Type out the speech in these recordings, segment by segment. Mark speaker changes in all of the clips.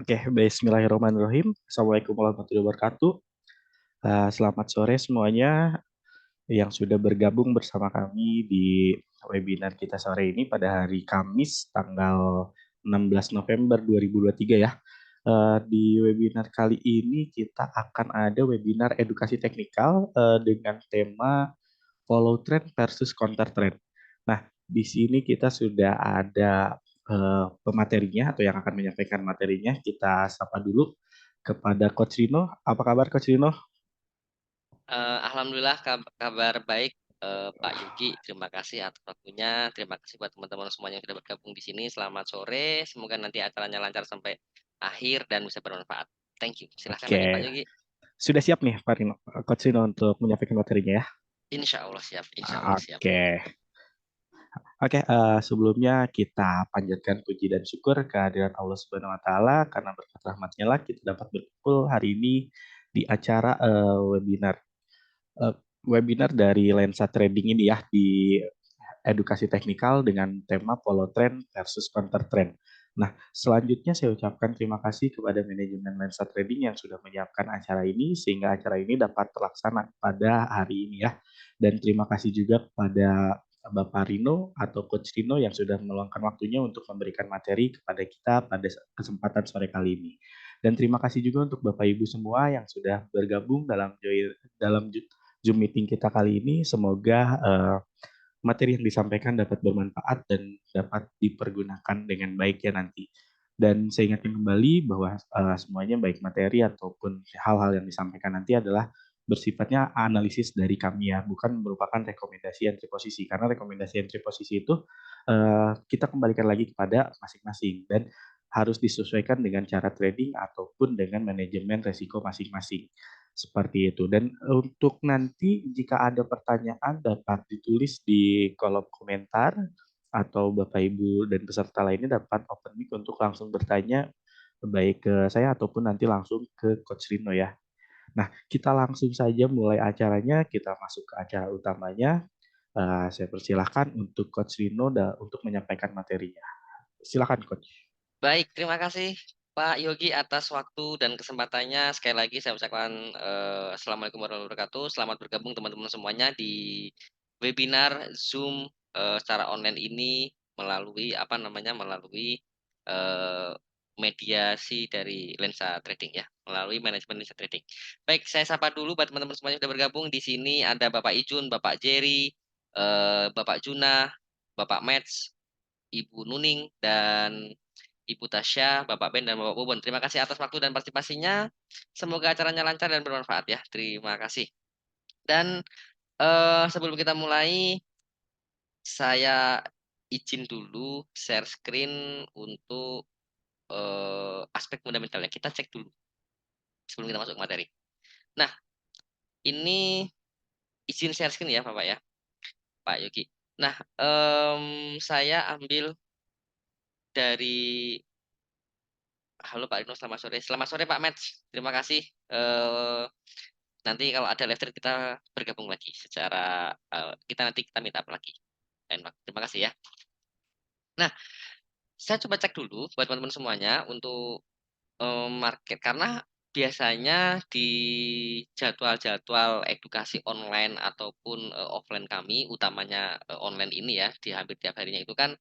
Speaker 1: Oke, bismillahirrahmanirrahim. Assalamualaikum warahmatullahi wabarakatuh. Selamat sore semuanya yang sudah bergabung bersama kami di webinar kita sore ini pada hari Kamis tanggal 16 November 2023 ya. Di webinar kali ini kita akan ada webinar edukasi teknikal dengan tema follow trend versus counter trend. Nah, di sini kita sudah ada pematerinya atau yang akan menyampaikan materinya. Kita sapa dulu kepada Coach Rino. Apa kabar Coach Rino?
Speaker 2: Alhamdulillah kabar baik, Pak Yuki. Terima kasih atas waktunya. Terima kasih buat teman-teman semuanya yang sudah bergabung di sini. Selamat sore. Semoga nanti acaranya lancar sampai akhir dan bisa bermanfaat. Thank you. Silahkan lanjut Pak
Speaker 1: Oke,
Speaker 2: Yuki.
Speaker 1: sudah siap nih Pak Rino, Coach Rino untuk menyampaikan materinya ya?
Speaker 2: Insya Allah siap. Insya Allah siap.
Speaker 1: Oke, oke. Sebelumnya kita panjatkan puji dan syukur kehadiran Allah Subhanahu Wa Taala karena berkat rahmatnya lah kita dapat berkumpul hari ini di acara eh, webinar dari Lensa Trading ini ya di edukasi teknikal dengan tema follow trend versus counter trend. Nah, selanjutnya saya ucapkan terima kasih kepada manajemen Lensa Trading yang sudah menyiapkan acara ini sehingga acara ini dapat terlaksana pada hari ini ya. Dan terima kasih juga kepada Bapak Rino atau Coach Rino yang sudah meluangkan waktunya untuk memberikan materi kepada kita pada kesempatan sore kali ini. Dan terima kasih juga untuk Bapak Ibu semua yang sudah bergabung dalam Zoom meeting kita kali ini. Semoga materi yang disampaikan dapat bermanfaat dan dapat dipergunakan dengan baik ya nanti. Dan saya ingatkan kembali bahwa semuanya baik materi ataupun hal-hal yang disampaikan nanti adalah bersifatnya analisis dari kami ya, bukan merupakan rekomendasi entry posisi. Karena rekomendasi entry posisi itu kita kembalikan lagi kepada masing-masing dan harus disesuaikan dengan cara trading ataupun dengan manajemen resiko masing-masing. Seperti itu. Dan untuk nanti jika ada pertanyaan dapat ditulis di kolom komentar atau Bapak Ibu dan peserta lainnya dapat open mic untuk langsung bertanya baik ke saya ataupun nanti langsung ke Coach Rino ya. Nah, kita langsung saja mulai acaranya, kita masuk ke acara utamanya. Saya persilahkan untuk Coach Rino untuk menyampaikan materinya. Silakan Coach.
Speaker 2: Baik, terima kasih Pak Yogi atas waktu dan kesempatannya. Sekali lagi saya ucapkan Assalamualaikum warahmatullahi wabarakatuh. Selamat bergabung teman-teman semuanya di webinar Zoom secara online ini melalui eh, mediasi dari Lensa Trading ya, melalui manajemen Lensa Trading. Baik, saya sapa dulu buat teman-teman semuanya yang sudah bergabung. Di sini ada Bapak Ijun, Bapak Jerry, Bapak Juna, Bapak Mets, Ibu Nuning, dan Ibu Tasya, Bapak Ben, dan Bapak Bobon. Terima kasih atas waktu dan partisipasinya. Semoga acaranya lancar dan bermanfaat ya. Terima kasih. Dan sebelum kita mulai, saya izin dulu share screen untuk aspek fundamentalnya. Kita cek dulu sebelum kita masuk ke materi. Nah, ini izin share screen ya, Bapak ya, Pak Yogi. Nah, saya ambil dari halo Pak Rino, selamat sore. Selamat sore Pak Mets. Terima kasih. Eh, Nanti kalau ada live stream kita bergabung lagi secara kita meet up lagi. Terima kasih ya. Nah, saya coba cek dulu buat teman-teman semuanya untuk market karena biasanya di jadwal-jadwal edukasi online ataupun offline kami, utamanya online ini ya, di hampir tiap harinya itu kan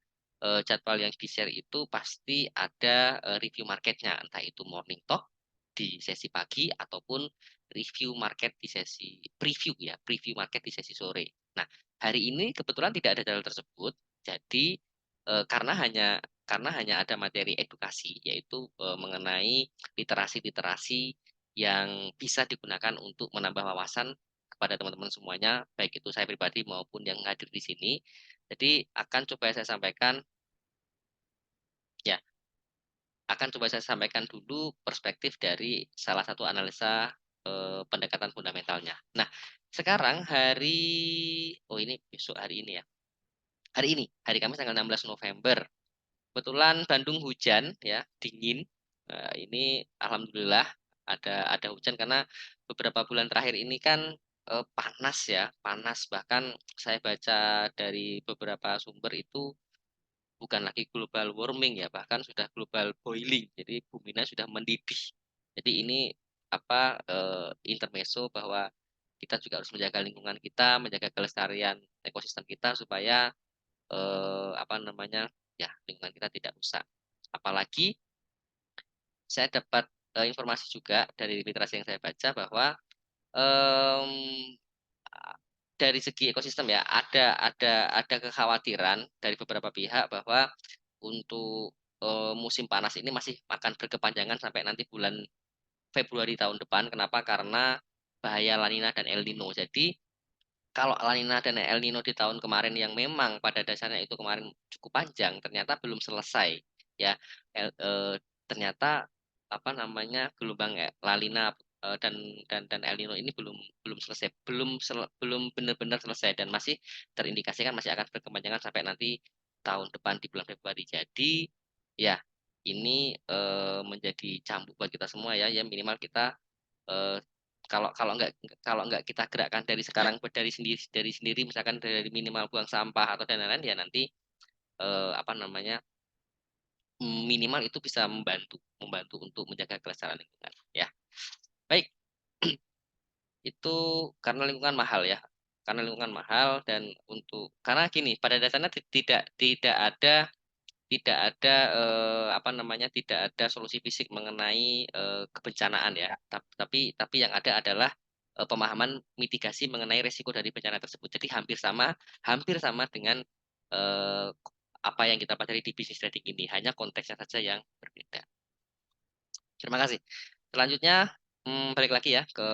Speaker 2: jadwal yang di-share itu pasti ada review marketnya, entah itu morning talk di sesi pagi ataupun review market di sesi preview ya, preview market di sesi sore. Nah, hari ini kebetulan tidak ada jadwal tersebut, jadi karena hanya ada materi edukasi, yaitu mengenai literasi-literasi yang bisa digunakan untuk menambah wawasan kepada teman-teman semuanya, baik itu saya pribadi maupun yang hadir di sini. Jadi ya, akan coba saya sampaikan dulu perspektif dari salah satu analisa pendekatan fundamentalnya. Nah, sekarang oh ini besok hari ini ya. Hari Kamis tanggal 16 November. Kebetulan Bandung hujan ya, dingin. Ini alhamdulillah ada hujan karena beberapa bulan terakhir ini kan panas ya, panas bahkan saya baca dari beberapa sumber itu bukan lagi global warming ya, bahkan sudah global boiling. Jadi buminya sudah mendidih. Jadi ini apa intermezzo bahwa kita juga harus menjaga lingkungan kita, menjaga kelestarian ekosistem kita supaya apa namanya ya lingkungan kita tidak rusak. Apalagi saya dapat informasi juga dari literasi yang saya baca bahwa em, dari segi ekosistem ya ada kekhawatiran dari beberapa pihak bahwa untuk musim panas ini masih akan berkepanjangan sampai nanti bulan Februari tahun depan. Kenapa? Karena bahaya La Nina dan El Nino. Jadi kalau La Nina dan El Nino di tahun kemarin yang memang pada dasarnya itu kemarin cukup panjang, ternyata belum selesai. Ya, ternyata apa namanya gelombang La Nina dan El Nino ini belum belum selesai, belum benar-benar selesai dan masih terindikasikan masih akan berkepanjangan sampai nanti tahun depan di bulan Februari. Jadi ya ini menjadi cambuk buat kita semua ya, ya minimal kita eh, kalau kalau nggak kita gerakkan dari sekarang dari sendiri misalkan dari minimal buang sampah atau dan lain-lain ya nanti apa namanya minimal itu bisa membantu membantu untuk menjaga kelestarian lingkungan ya baik itu karena lingkungan mahal ya karena lingkungan mahal dan untuk karena gini pada dasarnya tidak ada apa namanya tidak ada solusi fisik mengenai kebencanaan ya. Tapi yang ada adalah pemahaman mitigasi mengenai risiko dari bencana tersebut. Jadi hampir sama dengan eh, apa yang kita pelajari di bisnis trading ini, hanya konteksnya saja yang berbeda. Terima kasih. Selanjutnya balik lagi ya ke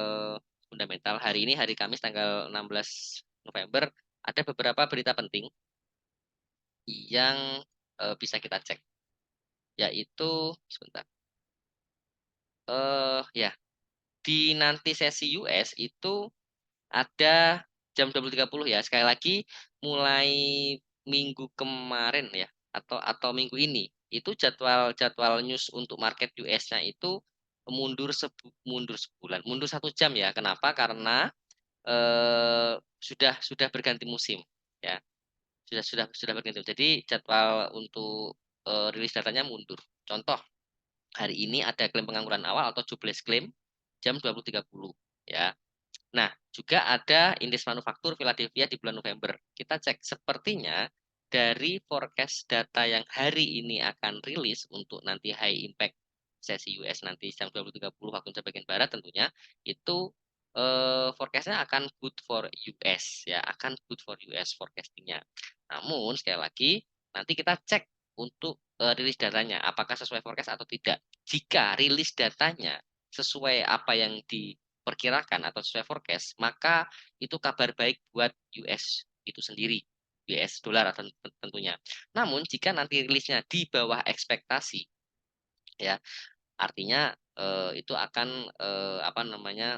Speaker 2: fundamental. Hari ini hari Kamis tanggal 16 November ada beberapa berita penting yang bisa kita cek yaitu sebentar ya di nanti sesi US itu ada jam 20.30 ya sekali lagi mulai minggu kemarin ya atau minggu ini itu jadwal jadwal news untuk market US-nya itu mundur sebulan mundur 1 jam ya kenapa karena sudah berganti musim ya sudah berganti musim. Jadi jadwal untuk rilis datanya mundur contoh hari ini ada klaim pengangguran awal atau jobless claim jam 20.30 ya. Nah, juga ada indeks manufaktur Philadelphia di bulan November. Kita cek sepertinya dari forecast data yang hari ini akan rilis untuk nanti high impact sesi US nanti jam 20.30 waktu Indonesia bagian barat tentunya itu forecastnya akan good for US ya, akan good for US forecastingnya. Namun sekali lagi nanti kita cek untuk rilis datanya apakah sesuai forecast atau tidak. Jika rilis datanya sesuai apa yang diperkirakan atau sesuai forecast, maka itu kabar baik buat US itu sendiri, US dolar tentunya. Namun jika nanti rilisnya di bawah ekspektasi, ya artinya itu akan apa namanya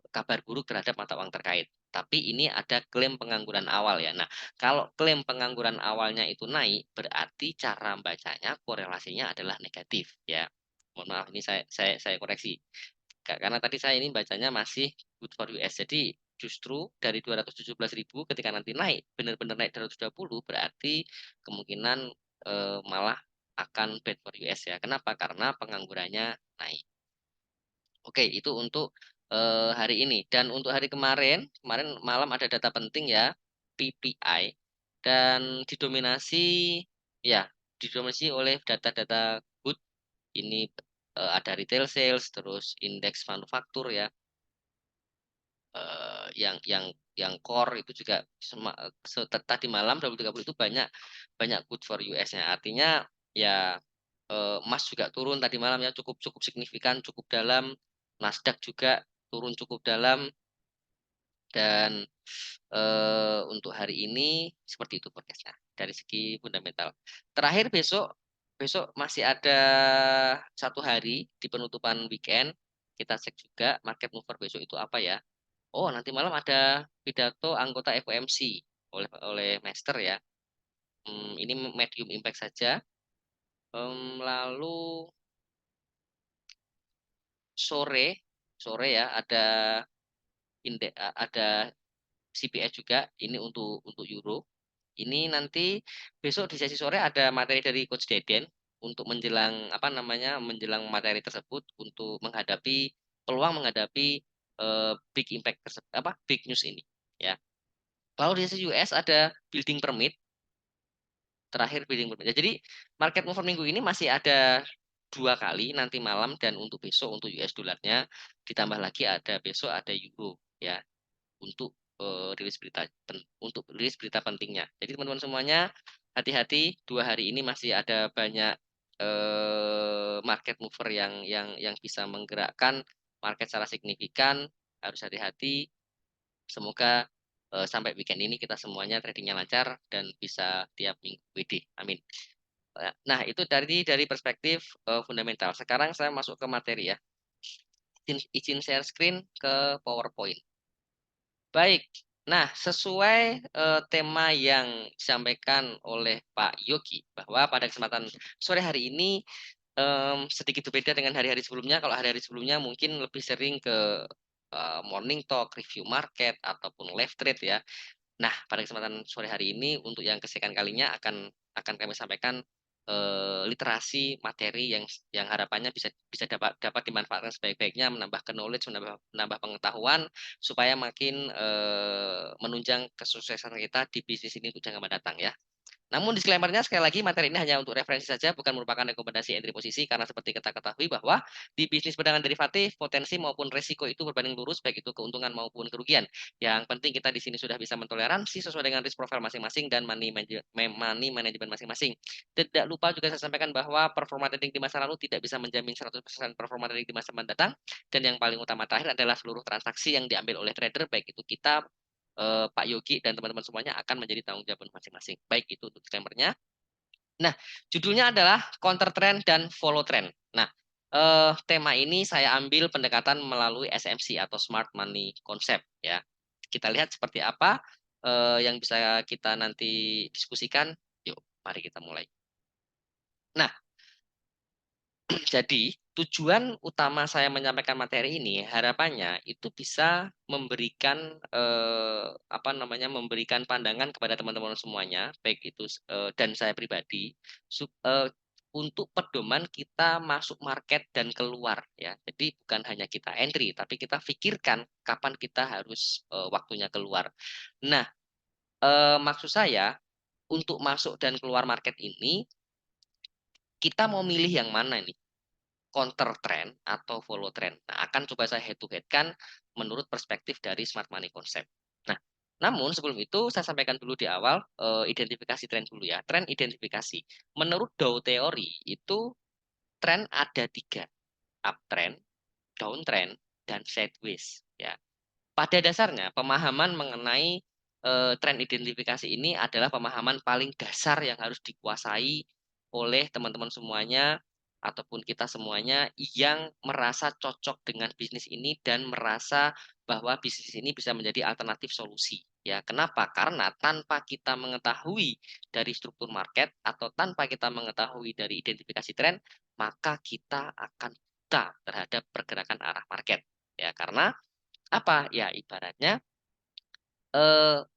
Speaker 2: kabar buruk terhadap mata uang terkait. Tapi ini ada klaim pengangguran awal ya. Nah, kalau klaim pengangguran awalnya itu naik, berarti cara bacanya korelasinya adalah negatif ya. Mohon maaf ini saya koreksi. Karena tadi saya ini bacanya masih good for US. Jadi justru dari 217.000 ketika nanti naik, benar-benar naik 220 berarti kemungkinan malah akan bad for US ya. Kenapa? Karena penganggurannya naik. Oke, itu untuk hari ini. Dan untuk hari kemarin, kemarin malam ada data penting ya, PPI. Dan didominasi, ya, didominasi oleh data-data good. Ini ada retail sales, terus indeks manufaktur ya, yang core itu juga tadi malam 2030 itu banyak banyak good for US-nya. Artinya ya emas juga turun tadi malam ya cukup cukup signifikan, cukup dalam. Nasdaq juga turun cukup dalam dan untuk hari ini seperti itu forecast-nya dari segi fundamental. Terakhir besok besok masih ada 1 hari di penutupan weekend. Kita cek juga market mover besok itu apa ya. Oh, nanti malam ada pidato anggota FOMC oleh Master ya. Ini medium impact saja. Lalu sore sore ya ada CPI juga ini untuk euro. Ini nanti besok di sesi sore ada materi dari Coach Deden untuk menjelang apa namanya menjelang materi tersebut untuk menghadapi peluang menghadapi big impact tersebut apa big news ini ya. Lalu di sesi US ada building permit terakhir building permit. Ya, jadi market mover minggu ini masih ada 2 kali nanti malam dan untuk besok untuk US dollarnya ditambah lagi ada besok ada euro ya untuk untuk rilis berita pentingnya. Jadi teman-teman semuanya hati-hati 2 hari ini masih ada banyak market mover yang bisa menggerakkan market secara signifikan. Harus hati-hati. Semoga sampai weekend ini kita semuanya tradingnya lancar dan bisa tiap minggu WD. Amin. Nah, itu dari perspektif fundamental. Sekarang saya masuk ke materi ya. Izin share screen ke PowerPoint. Baik. Nah, sesuai tema yang disampaikan oleh Pak Yogi bahwa pada kesempatan sore hari ini sedikit berbeda dengan hari-hari sebelumnya. Kalau hari-hari sebelumnya mungkin lebih sering ke morning talk, review market ataupun live trade ya. Nah, pada kesempatan sore hari ini untuk yang kesekian kalinya akan kami sampaikan literasi materi yang harapannya bisa bisa dapat dimanfaatkan sebaik-baiknya, menambah knowledge, menambah pengetahuan supaya makin menunjang kesuksesan kita di bisnis ini untuk jangka mendatang ya. Namun disclaimer-nya sekali lagi materi ini hanya untuk referensi saja, bukan merupakan rekomendasi entry posisi karena seperti kita ketahui bahwa di bisnis perdagangan derivatif potensi maupun resiko itu berbanding lurus baik itu keuntungan maupun kerugian. Yang penting kita di sini sudah bisa mentoleransi sesuai dengan risk profile masing-masing dan money management masing-masing. Tidak lupa juga saya sampaikan bahwa performa trading di masa lalu tidak bisa menjamin 100% performa trading di masa mendatang dan yang paling utama terakhir adalah seluruh transaksi yang diambil oleh trader baik itu kita Pak Yogi dan teman-teman semuanya akan menjadi tanggung jawab masing-masing. Baik itu untuk disclaimer-nya. Nah, judulnya adalah counter trend dan follow trend. Nah, tema ini saya ambil pendekatan melalui SMC atau Smart Money Concept ya. Kita lihat seperti apa yang bisa kita nanti diskusikan. Yuk, mari kita mulai. Nah, jadi, tujuan utama saya menyampaikan materi ini harapannya itu bisa memberikan apa namanya memberikan pandangan kepada teman-teman semuanya, baik itu dan saya pribadi untuk pedoman kita masuk market dan keluar ya. Jadi bukan hanya kita entry, tapi kita pikirkan kapan kita harus waktunya keluar. Nah, maksud saya untuk masuk dan keluar market ini kita mau milih yang mana nih? Counter trend atau follow trend. Nah, akan coba saya head to head kan menurut perspektif dari smart money concept. Nah, namun sebelum itu saya sampaikan dulu di awal identifikasi tren dulu ya. Tren identifikasi. Menurut Dow teori itu tren ada 3, uptrend, downtrend, dan sideways ya. Pada dasarnya pemahaman mengenai tren identifikasi ini adalah pemahaman paling dasar yang harus dikuasai oleh teman-teman semuanya ataupun kita semuanya yang merasa cocok dengan bisnis ini dan merasa bahwa bisnis ini bisa menjadi alternatif solusi. Ya, kenapa? Karena tanpa kita mengetahui dari struktur market atau tanpa kita mengetahui dari identifikasi tren, maka kita akan buta terhadap pergerakan arah market. Ya, karena apa? Ya, ibaratnya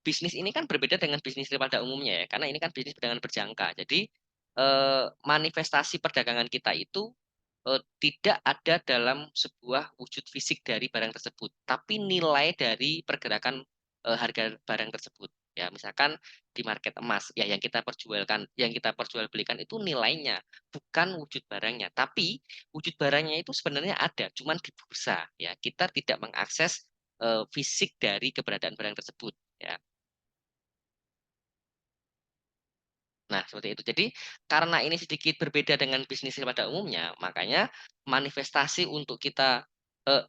Speaker 2: bisnis ini kan berbeda dengan bisnis pada umumnya ya, karena ini kan bisnis perdagangan berjangka. Jadi manifestasi perdagangan kita itu tidak ada dalam sebuah wujud fisik dari barang tersebut, tapi nilai dari pergerakan harga barang tersebut. Ya, misalkan di market emas, ya yang kita perjualbelikan itu nilainya, bukan wujud barangnya. Tapi wujud barangnya itu sebenarnya ada, cuman di bursa. Ya, kita tidak mengakses fisik dari keberadaan barang tersebut. Ya. Nah, seperti itu. Jadi, karena ini sedikit berbeda dengan bisnis pada umumnya, makanya manifestasi untuk kita eh,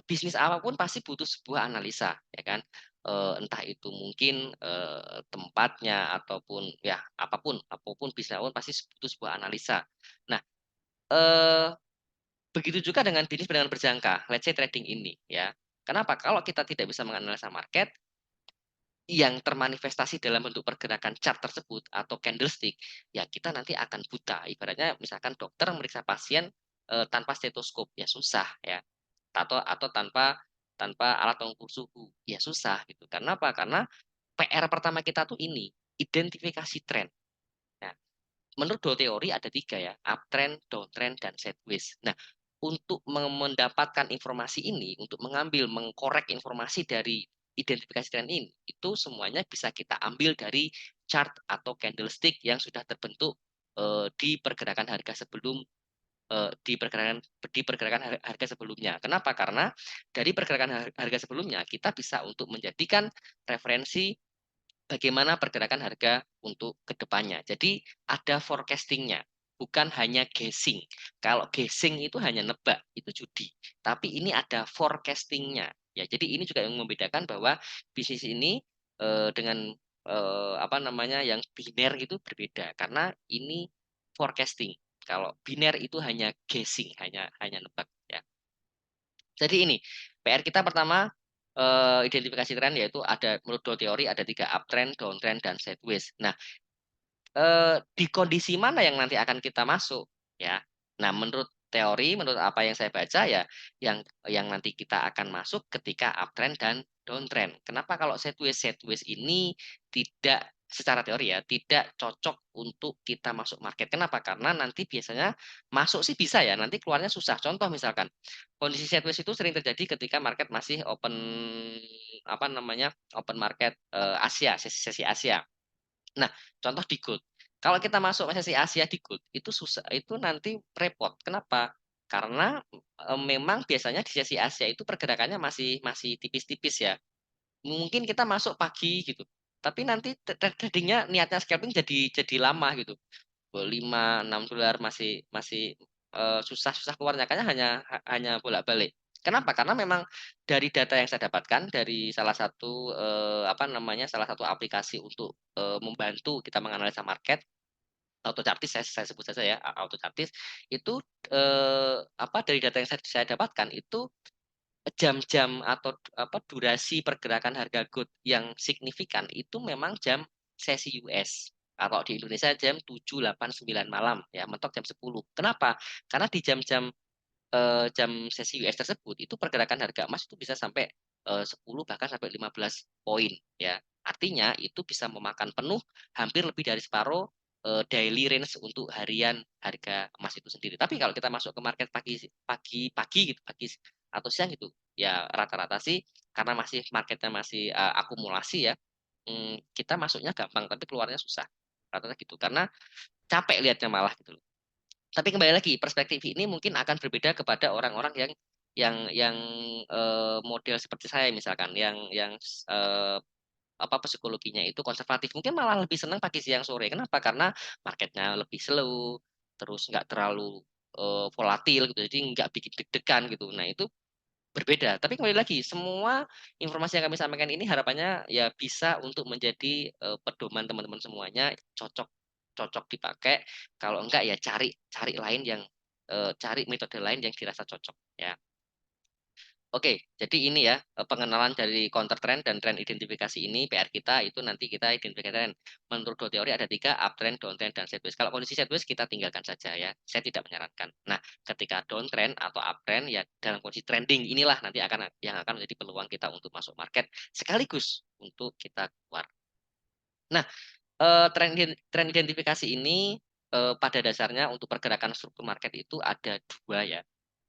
Speaker 2: bisnis apapun pasti butuh sebuah analisa, ya kan? Entah itu mungkin tempatnya ataupun ya apapun bisnis apapun pasti butuh sebuah analisa. Nah, eh, begitu juga dengan bisnis dengan berjangka, let's say trading ini, ya. Kenapa? Kalau kita tidak bisa menganalisa market, yang termanifestasi dalam bentuk pergerakan chart tersebut atau candlestick, ya kita nanti akan buta. Ibaratnya misalkan dokter memeriksa pasien tanpa stetoskop, ya susah ya. Atau tanpa tanpa alat pengukur suhu, ya susah gitu. Karena apa? Karena PR pertama kita tuh ini. identifikasi tren. Nah, menurut dua teori ada tiga ya, uptrend, downtrend, dan sideways. Nah, untuk mendapatkan informasi ini, untuk mengambil, mengkorek informasi dari identifikasi tren ini, itu semuanya bisa kita ambil dari chart atau candlestick yang sudah terbentuk di pergerakan harga sebelum di pergerakan harga sebelumnya. Kenapa? Karena dari pergerakan harga sebelumnya kita bisa untuk menjadikan referensi bagaimana pergerakan harga untuk kedepannya. Jadi ada forecastingnya, bukan hanya guessing. Kalau guessing itu hanya nebak, itu judi. Tapi ini ada forecastingnya. Ya, jadi ini juga yang membedakan bahwa bisnis ini dengan apa namanya yang biner itu berbeda karena ini forecasting. Kalau biner itu hanya guessing, hanya nebak. Ya. Jadi ini PR kita pertama identifikasi tren yaitu ada menurut dua teori ada tiga uptrend, downtrend, dan sideways. Nah, di kondisi mana yang nanti akan kita masuk ya. Nah, menurut teori, menurut apa yang saya baca ya, yang nanti kita akan masuk ketika uptrend dan downtrend. Kenapa kalau sideways? Sideways ini tidak secara teori ya, tidak cocok untuk kita masuk market. Kenapa? Karena nanti biasanya masuk sih bisa ya, nanti keluarnya susah. Contoh misalkan, kondisi sideways itu sering terjadi ketika market masih open apa namanya? Open market Asia, sesi Asia. Nah, contoh di gold. Kalau kita masuk sesi Asia di gold, itu susah, itu nanti repot. Kenapa? Karena memang biasanya di sesi Asia itu pergerakannya masih masih tipis-tipis ya. Mungkin kita masuk pagi gitu. Tapi nanti tradingnya niatnya scalping jadi lama gitu. 5 6 dolar masih masih susah-susah keluarnya kayaknya hanya bolak-balik. Kenapa? Karena memang dari data yang saya dapatkan dari salah satu apa namanya salah satu aplikasi untuk membantu kita menganalisa market AutoChartis saya sebut saja ya AutoChartis itu apa dari data yang saya dapatkan itu jam-jam atau apa durasi pergerakan harga gold yang signifikan itu memang jam sesi US. Kalau di Indonesia jam 7, 8, 9 malam ya, mentok jam 10. Kenapa? Karena di jam-jam jam sesi US tersebut itu pergerakan harga emas itu bisa sampai 10 bahkan sampai 15 poin ya. Artinya itu bisa memakan penuh hampir lebih dari separuh daily range untuk harian harga emas itu sendiri. Tapi kalau kita masuk ke market pagi pagi pagi gitu, pagi atau siang gitu, ya rata-rata sih karena masih marketnya masih akumulasi ya, kita masuknya gampang tapi keluarnya susah. Rata-rata gitu karena capek lihatnya malah gitu. Tapi kembali lagi, perspektif ini mungkin akan berbeda kepada orang-orang yang model seperti saya misalkan, yang eh, apa psikologinya itu konservatif. Mungkin malah lebih senang pagi, siang, sore. Kenapa? Karena marketnya lebih slow, terus nggak terlalu volatil gitu, jadi nggak bikin deg-degan gitu. Nah itu berbeda. Tapi kembali lagi, semua informasi yang kami sampaikan ini harapannya ya bisa untuk menjadi pedoman teman-teman semuanya cocok cocok dipakai. Kalau enggak ya cari cari lain yang cari metode lain yang dirasa cocok ya. Oke, jadi ini ya pengenalan dari counter trend dan trend identifikasi ini PR kita itu nanti kita identifikasi trend. Menurut dua teori ada tiga, uptrend, downtrend, dan sideways. Kalau kondisi sideways kita tinggalkan saja ya, saya tidak menyarankan. Nah, ketika downtrend atau uptrend ya dalam kondisi trending inilah nanti akan yang akan menjadi peluang kita untuk masuk market sekaligus untuk kita keluar. Nah, tren identifikasi ini pada dasarnya untuk pergerakan struktur market itu ada dua ya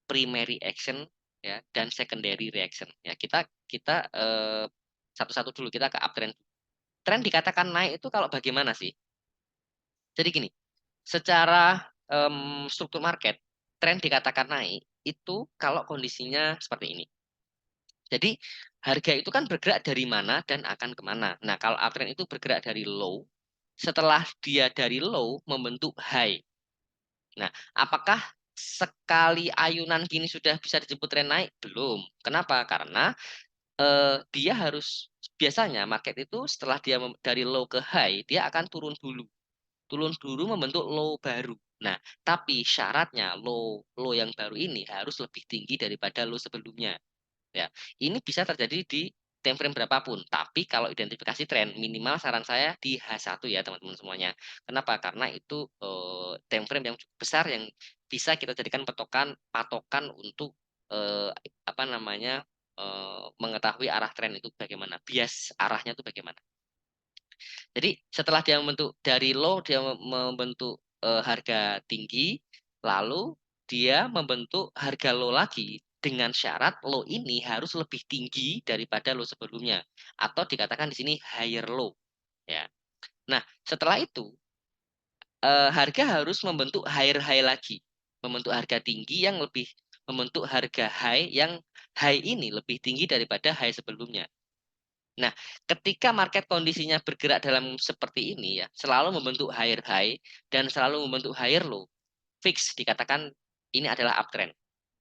Speaker 2: primary action ya dan secondary reaction ya kita kita satu-satu dulu kita ke uptrend. Tren dikatakan naik itu kalau bagaimana sih? Jadi gini, secara struktur market tren dikatakan naik itu kalau kondisinya seperti ini. Jadi harga itu kan bergerak dari mana dan akan kemana. Nah kalau uptrend itu bergerak dari low, setelah dia dari low membentuk high. Nah, apakah sekali ayunan kini sudah bisa disebut tren naik? Belum. Kenapa? Karena dia harus biasanya market itu setelah dia dari low ke high, dia akan turun dulu. Turun dulu membentuk low baru. Nah, tapi syaratnya low low yang baru ini harus lebih tinggi daripada low sebelumnya. Ya, ini bisa terjadi di time frame berapapun. Tapi kalau identifikasi tren, minimal saran saya di H1 ya teman-teman semuanya. Kenapa? Karena itu time frame yang cukup besar yang bisa kita jadikan patokan untuk eh, apa namanya mengetahui arah tren itu bagaimana, bias arahnya itu bagaimana. Jadi setelah dia membentuk dari low, dia membentuk harga tinggi, lalu dia membentuk harga low lagi dengan syarat low ini harus lebih tinggi daripada low sebelumnya, atau dikatakan di sini higher low, ya. Nah, setelah itu harga harus membentuk higher high lagi, membentuk harga tinggi yang lebih membentuk harga high yang high ini lebih tinggi daripada high sebelumnya. Nah, ketika market kondisinya bergerak dalam seperti ini ya, selalu membentuk higher high dan selalu membentuk higher low, fix dikatakan ini adalah uptrend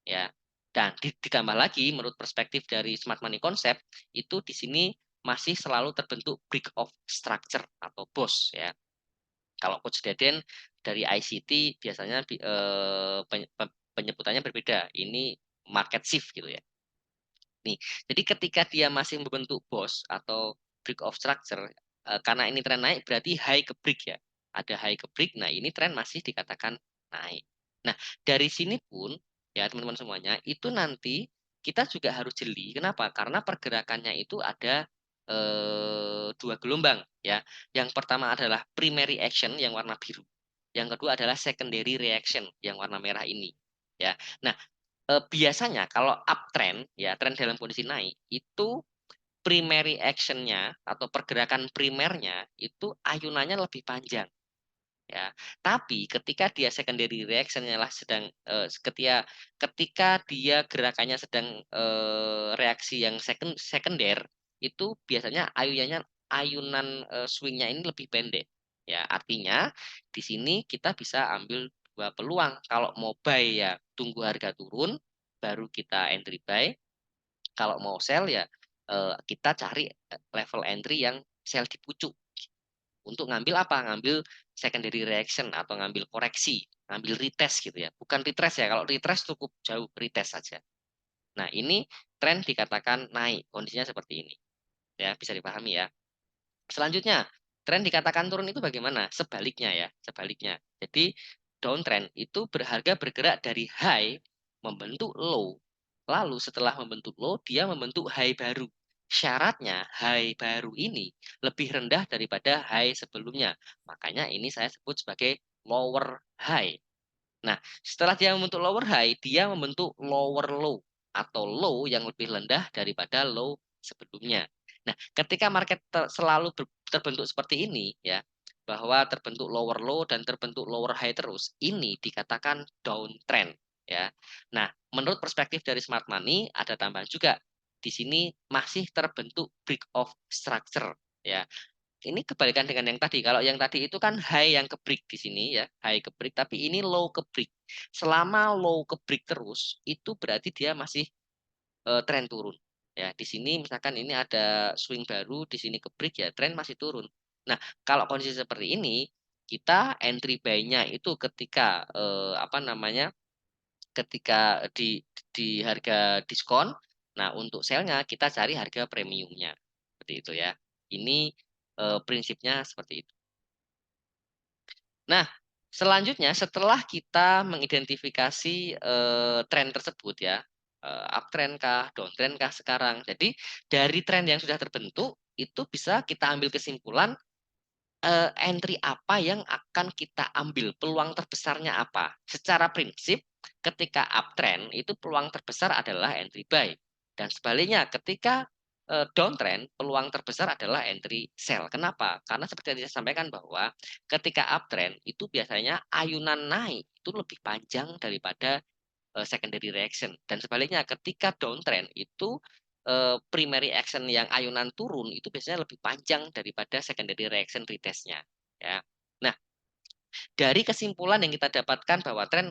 Speaker 2: ya. Dan ditambah lagi menurut perspektif dari smart money concept itu di sini masih selalu terbentuk break of structure atau BOS ya. Kalau Coach Deden dari ICT biasanya penyebutannya berbeda. Ini market shift gitu ya. Nih, jadi ketika dia masih membentuk BOS atau break of structure, karena ini tren naik berarti high ke break ya. Ada high ke break, nah ini tren masih dikatakan naik. Nah, dari sini pun ya teman-teman semuanya, itu nanti kita juga harus jeli. Kenapa? Karena pergerakannya itu ada dua gelombang ya. Yang pertama adalah primary action yang warna biru. Yang kedua adalah secondary reaction yang warna merah ini. Ya. Nah, biasanya kalau uptrend ya tren dalam kondisi naik itu primary action-nya atau pergerakan primernya itu ayunannya lebih panjang ya. Tapi ketika dia secondary reaction-nya lah sedang ketika ketika dia gerakannya sedang reaksi yang sekunder itu biasanya ayunan swing-nya ini lebih pendek. Ya, artinya di sini kita bisa ambil dua peluang. Kalau mau buy ya tunggu harga turun baru kita entry buy. Kalau mau sell ya kita cari level entry yang sell di pucuk untuk ngambil apa? Ngambil secondary reaction atau ngambil koreksi, ngambil retest gitu ya. Bukan retrace ya. Kalau retrace cukup jauh, retest saja. Nah, ini tren dikatakan naik, kondisinya seperti ini. Ya, bisa dipahami ya. Selanjutnya, tren dikatakan turun itu bagaimana? Sebaliknya ya, sebaliknya. Jadi downtrend itu berharga bergerak dari high membentuk low. Lalu setelah membentuk low, dia membentuk high baru. Syaratnya high baru ini lebih rendah daripada high sebelumnya. Makanya ini saya sebut sebagai lower high. Nah, setelah dia membentuk lower high, dia membentuk lower low atau low yang lebih rendah daripada low sebelumnya. Nah, ketika market selalu terbentuk seperti ini ya, bahwa terbentuk lower low dan terbentuk lower high terus, ini dikatakan downtrend ya. Nah, menurut perspektif dari smart money ada tambahan juga. Di sini masih terbentuk break of structure ya. Ini kebalikan dengan yang tadi. Kalau yang tadi itu kan high yang ke break di sini ya, high ke break, tapi ini low ke break. Selama low ke break terus, itu berarti dia masih tren turun. Ya, di sini misalkan ini ada swing baru, di sini ke break ya, tren masih turun. Nah, kalau kondisi seperti ini, kita entry buy-nya itu ketika apa namanya? Ketika di harga diskon. Nah, untuk sell-nya kita cari harga premiumnya. Seperti itu ya. Ini prinsipnya seperti itu. Nah, selanjutnya setelah kita mengidentifikasi tren tersebut ya, uptrend kah, downtrend kah sekarang. Jadi dari tren yang sudah terbentuk itu bisa kita ambil kesimpulan entry apa yang akan kita ambil, peluang terbesarnya apa. Secara prinsip ketika uptrend itu peluang terbesar adalah entry buy dan sebaliknya ketika downtrend peluang terbesar adalah entry sell. Kenapa? Karena seperti yang saya sampaikan bahwa ketika uptrend itu biasanya ayunan naik itu lebih panjang daripada secondary reaction dan sebaliknya ketika downtrend itu primary action yang ayunan turun itu biasanya lebih panjang daripada secondary reaction retestnya ya. Nah, dari kesimpulan yang kita dapatkan bahwa tren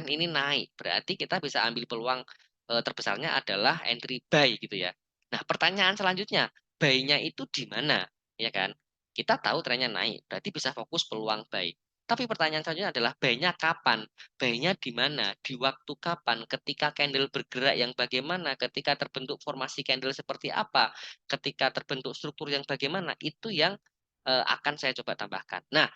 Speaker 2: ini naik, berarti kita bisa ambil peluang terbesarnya adalah entry buy gitu ya. Nah, pertanyaan selanjutnya, buy-nya itu di mana? Ya kan? Kita tahu trennya naik, berarti bisa fokus peluang buy. Tapi pertanyaan selanjutnya adalah buy-nya kapan? Buy-nya di mana? Di waktu kapan? Ketika candle bergerak yang bagaimana? Ketika terbentuk formasi candle seperti apa? Ketika terbentuk struktur yang bagaimana? Itu yang akan saya coba tambahkan. Nah,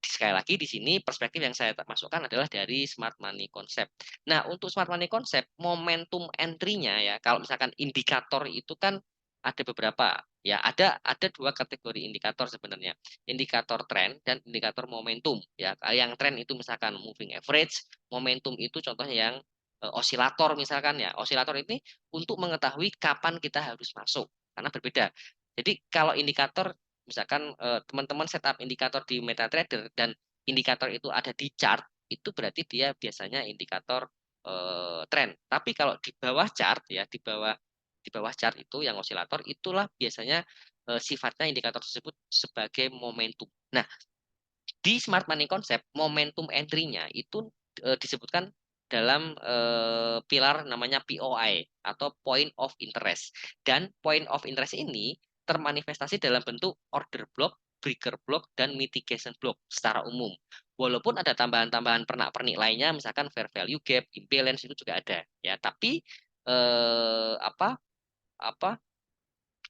Speaker 2: sekali lagi di sini perspektif yang saya masukkan adalah dari smart money concept. Nah, untuk smart money concept, momentum entry-nya ya, kalau misalkan indikator itu kan ada beberapa ya, ada dua kategori indikator sebenarnya, indikator tren dan indikator momentum ya. Yang tren itu misalkan moving average, momentum itu contohnya yang osilator misalkan ya. Osilator ini untuk mengetahui kapan kita harus masuk karena berbeda. Jadi kalau indikator misalkan teman-teman setup indikator di MetaTrader dan indikator itu ada di chart, itu berarti dia biasanya indikator tren. Tapi kalau di bawah chart ya, di bawah chart itu yang osilator itulah biasanya sifatnya indikator tersebut sebagai momentum. Nah, di smart money concept momentum entry-nya itu disebutkan dalam pilar namanya POI atau point of interest. Dan point of interest ini termanifestasi dalam bentuk order block, breaker block, dan mitigation block secara umum. Walaupun ada tambahan-tambahan pernak-pernik lainnya, misalkan fair value gap, imbalance itu juga ada, ya. Tapi apa apa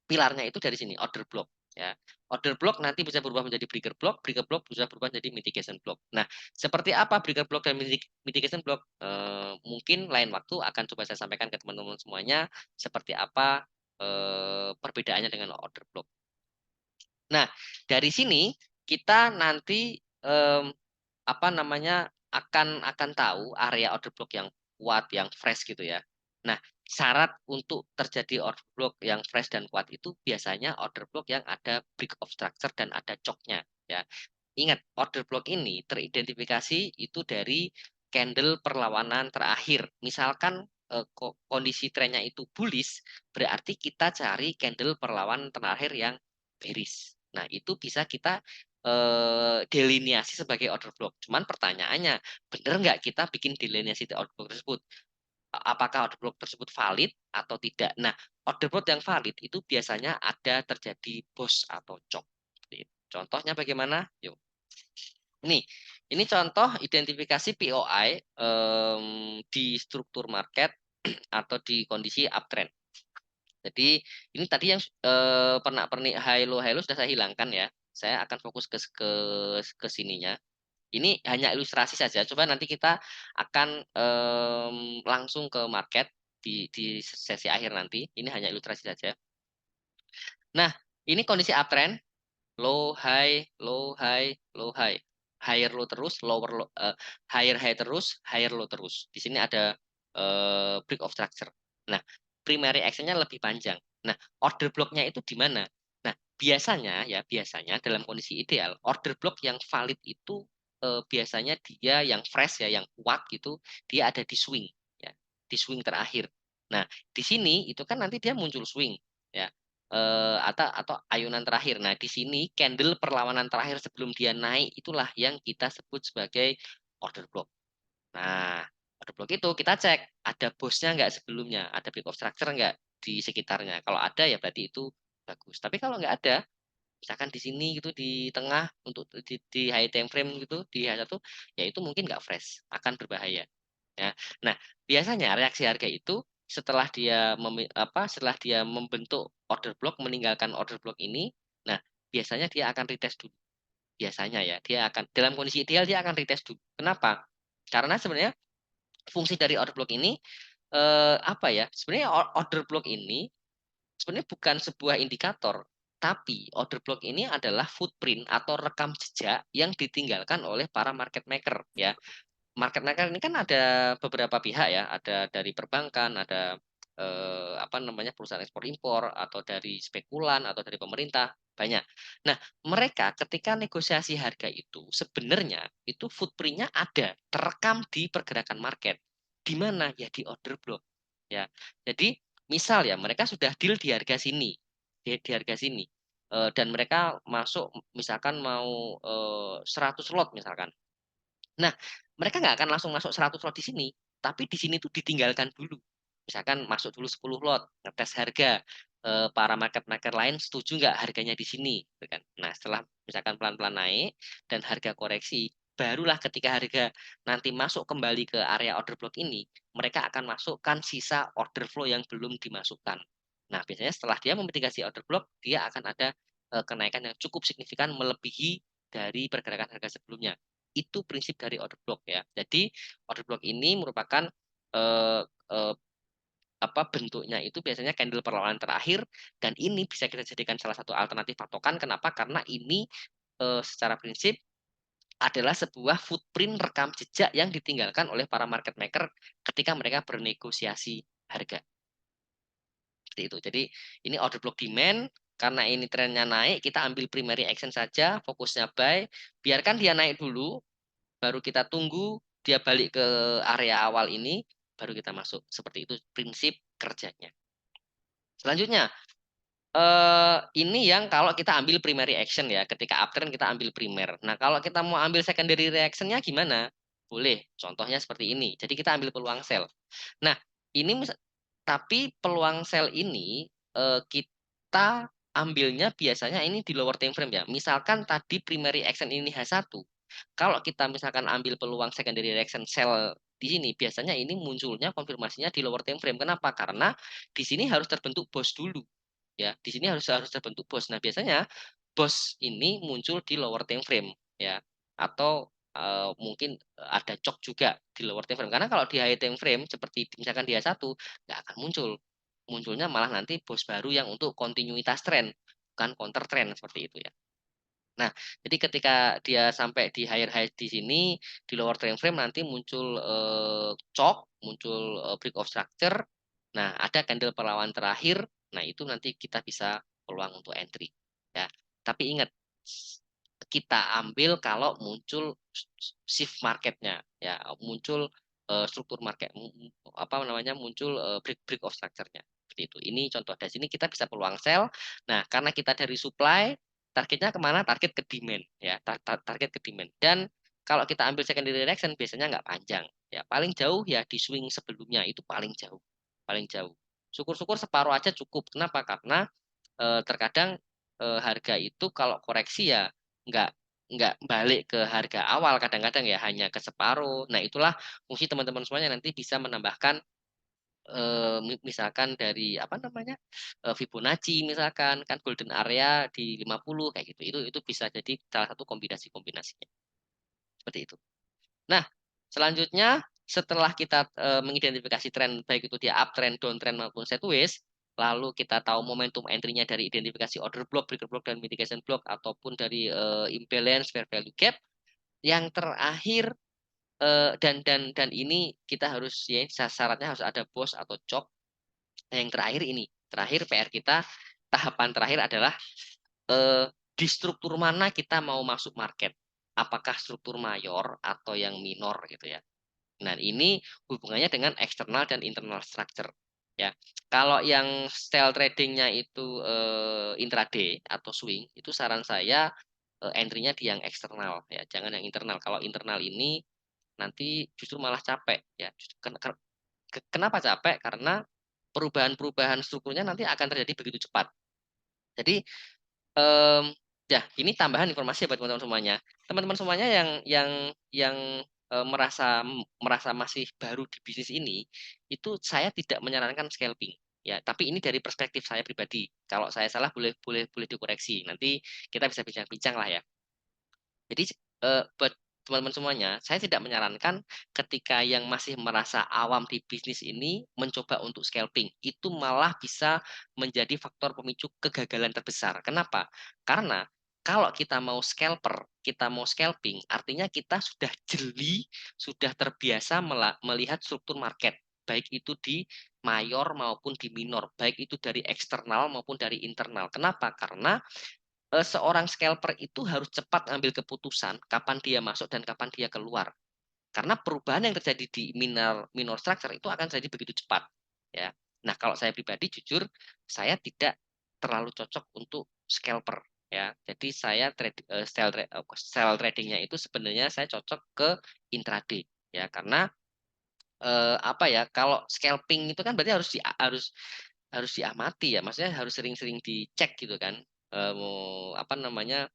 Speaker 2: pilarnya itu dari sini order block ya. Order block nanti bisa berubah menjadi breaker block bisa berubah menjadi mitigation block. Nah, seperti apa breaker block dan mitigation block? Mungkin lain waktu akan coba saya sampaikan ke teman-teman semuanya seperti apa perbedaannya dengan order block. Nah, dari sini kita nanti apa namanya akan tahu area order block yang kuat, yang fresh gitu ya. Nah, syarat untuk terjadi order block yang fresh dan kuat itu biasanya order block yang ada break of structure dan ada choknya ya. Ingat, order block ini teridentifikasi itu dari candle perlawanan terakhir. Misalkan kondisi trennya itu bullish, berarti kita cari candle perlawanan terakhir yang bearish. Nah, itu bisa kita delineasi sebagai order block. Cuman pertanyaannya, benar nggak kita bikin delineasi order block tersebut? Apakah order block tersebut valid atau tidak? Nah, order block yang valid itu biasanya ada terjadi boss atau chop. Contohnya bagaimana? Yuk. Nih, ini contoh identifikasi POI di struktur market atau di kondisi uptrend. Jadi ini tadi yang pernak-pernik high low sudah saya hilangkan ya. Saya akan fokus ke sininya. Ini hanya ilustrasi saja. Coba nanti kita akan langsung ke market di sesi akhir nanti. Ini hanya ilustrasi saja. Nah, ini kondisi uptrend, low high, low high, low high. Higher low terus, lower low, higher high terus, higher low terus. Di sini ada break of structure. Nah, primary actionnya lebih panjang. Nah, order blocknya itu di mana? Nah, biasanya dalam kondisi ideal, order block yang valid itu biasanya dia yang fresh ya, yang kuat gitu, dia ada di swing ya, di swing terakhir. Nah, di sini itu kan nanti dia muncul swing ya, atau ayunan terakhir. Nah, di sini candle perlawanan terakhir sebelum dia naik itulah yang kita sebut sebagai order block. Nah, order block itu kita cek ada bosnya nggak sebelumnya, ada break of structure nggak di sekitarnya. Kalau ada ya berarti itu bagus. Tapi kalau nggak ada, misalkan di sini gitu di tengah untuk di high time frame gitu di H1 ya itu mungkin nggak fresh, akan berbahaya. Ya. Nah, biasanya reaksi harga itu setelah dia membentuk order block, meninggalkan order block ini, nah biasanya dia akan retest dulu. Biasanya ya, dia akan dalam kondisi ideal dia akan retest dulu. Kenapa? Karena sebenarnya fungsi dari order block ini apa ya? Sebenarnya order block ini sebenarnya bukan sebuah indikator, tapi order block ini adalah footprint atau rekam jejak yang ditinggalkan oleh para market maker ya. Market maker ini kan ada beberapa pihak ya, ada dari perbankan, ada apa namanya perusahaan ekspor impor atau dari spekulan atau dari pemerintah banyak. Nah, mereka ketika negosiasi harga itu sebenarnya itu footprintnya ada terekam di pergerakan market. Di mana ya di order block ya. Jadi misal ya mereka sudah deal di harga sini, di harga sini. Dan mereka masuk misalkan mau 100 lot misalkan. Nah, mereka nggak akan langsung masuk 100 lot di sini, tapi di sini tuh ditinggalkan dulu. Misalkan masuk dulu 10 lot, ngetes harga, para market-market lain setuju nggak harganya di sini, gitu kan. Nah, setelah misalkan pelan-pelan naik dan harga koreksi, barulah ketika harga nanti masuk kembali ke area order block ini, mereka akan masukkan sisa order flow yang belum dimasukkan. Nah, biasanya setelah dia memitigasi order block, dia akan ada kenaikan yang cukup signifikan melebihi dari pergerakan harga sebelumnya. Itu prinsip dari order block ya. Jadi order block ini merupakan eh, eh, bentuknya itu biasanya candle perlawanan terakhir, dan ini bisa kita jadikan salah satu alternatif patokan. Kenapa? Karena ini secara prinsip adalah sebuah footprint rekam jejak yang ditinggalkan oleh para market maker ketika mereka bernegosiasi harga. Seperti itu. Jadi ini order block demand, karena ini trennya naik, kita ambil primary action saja, fokusnya buy, biarkan dia naik dulu, baru kita tunggu dia balik ke area awal ini, baru kita masuk. Seperti itu prinsip kerjanya. Selanjutnya, ini yang kalau kita ambil primary action ya, ketika uptrend kita ambil primer. Nah, kalau kita mau ambil secondary reactionnya gimana? Boleh, contohnya seperti ini. Jadi kita ambil peluang sell. Nah, ini tapi peluang sell ini kita ambilnya biasanya ini di lower time frame ya. Misalkan tadi primary action ini H1. Kalau kita misalkan ambil peluang secondary reaction sell di sini, biasanya ini munculnya konfirmasinya di lower time frame. Kenapa? Karena di sini harus terbentuk bos dulu. Ya, di sini harus harus terbentuk bos. Nah, biasanya bos ini muncul di lower time frame ya, atau mungkin ada cok juga di lower time frame. Karena kalau di high time frame seperti misalkan dia satu, nggak akan muncul. Munculnya malah nanti bos baru yang untuk kontinuitas tren, bukan counter trend seperti itu ya. Nah, jadi ketika dia sampai di higher high di sini, di lower time frame nanti muncul cok, muncul break of structure. Nah, ada candle perlawanan terakhir. Nah, itu nanti kita bisa peluang untuk entry. Ya, tapi ingat, kita ambil kalau muncul shift marketnya, ya, muncul struktur market, apa namanya, muncul break break of structure-nya. Seperti itu. Ini contoh. Dari sini kita bisa peluang sell. Nah, karena kita dari supply, targetnya kemana? Target ke demand ya, target ke demand. Dan kalau kita ambil secondary direction biasanya nggak panjang ya, paling jauh ya di swing sebelumnya itu paling jauh, paling jauh. Syukur-syukur separuh aja cukup. Kenapa? Karena terkadang harga itu kalau koreksi ya nggak nggak balik ke harga awal, kadang-kadang ya hanya ke separuh. Nah, itulah fungsi teman-teman semuanya, nanti bisa menambahkan misalkan dari apa namanya, Fibonacci misalkan kan golden area di 50 kayak gitu, itu bisa jadi salah satu kombinasinya seperti itu. Nah, selanjutnya setelah kita mengidentifikasi tren baik itu dia uptrend, downtrend maupun sideways, lalu kita tahu momentum entry-nya dari identifikasi order block, breaker block, dan mitigation block, ataupun dari imbalance, fair value gap. Yang terakhir dan ini kita harus ya, syaratnya harus ada bos atau chop. Yang terakhir ini, terakhir PR kita, tahapan terakhir adalah di struktur mana kita mau masuk market. Apakah struktur mayor atau yang minor gitu ya. Nah, ini hubungannya dengan eksternal dan internal structure. Ya, kalau yang style tradingnya itu intraday atau swing, itu saran saya entry-nya di yang eksternal ya, jangan yang internal. Kalau internal ini nanti justru malah capek ya. Kenapa capek? Karena perubahan-perubahan strukturnya nanti akan terjadi begitu cepat. Jadi Em, ya, ini tambahan informasi buat teman-teman semuanya. Teman-teman semuanya yang merasa merasa masih baru di bisnis ini, itu saya tidak menyarankan scalping. Ya, tapi ini dari perspektif saya pribadi. Kalau saya salah boleh boleh boleh dikoreksi. Nanti kita bisa bincang-bincang lah ya. Jadi buat teman-teman semuanya, saya tidak menyarankan ketika yang masih merasa awam di bisnis ini mencoba untuk scalping. Itu malah bisa menjadi faktor pemicu kegagalan terbesar. Kenapa? Karena kalau kita mau scalper, kita mau scalping, artinya kita sudah jeli, sudah terbiasa melihat struktur market, baik itu di mayor maupun di minor, baik itu dari eksternal maupun dari internal. Kenapa? Karena seorang scalper itu harus cepat ngambil keputusan kapan dia masuk dan kapan dia keluar. Karena perubahan yang terjadi di minor minor structure itu akan terjadi begitu cepat, ya. Nah, kalau saya pribadi jujur saya tidak terlalu cocok untuk scalper, ya. Jadi saya sell tradingnya itu sebenarnya saya cocok ke intraday, ya. Karena apa ya, kalau scalping itu kan berarti harus diamati ya, maksudnya harus sering-sering dicek gitu kan. Mau apa namanya,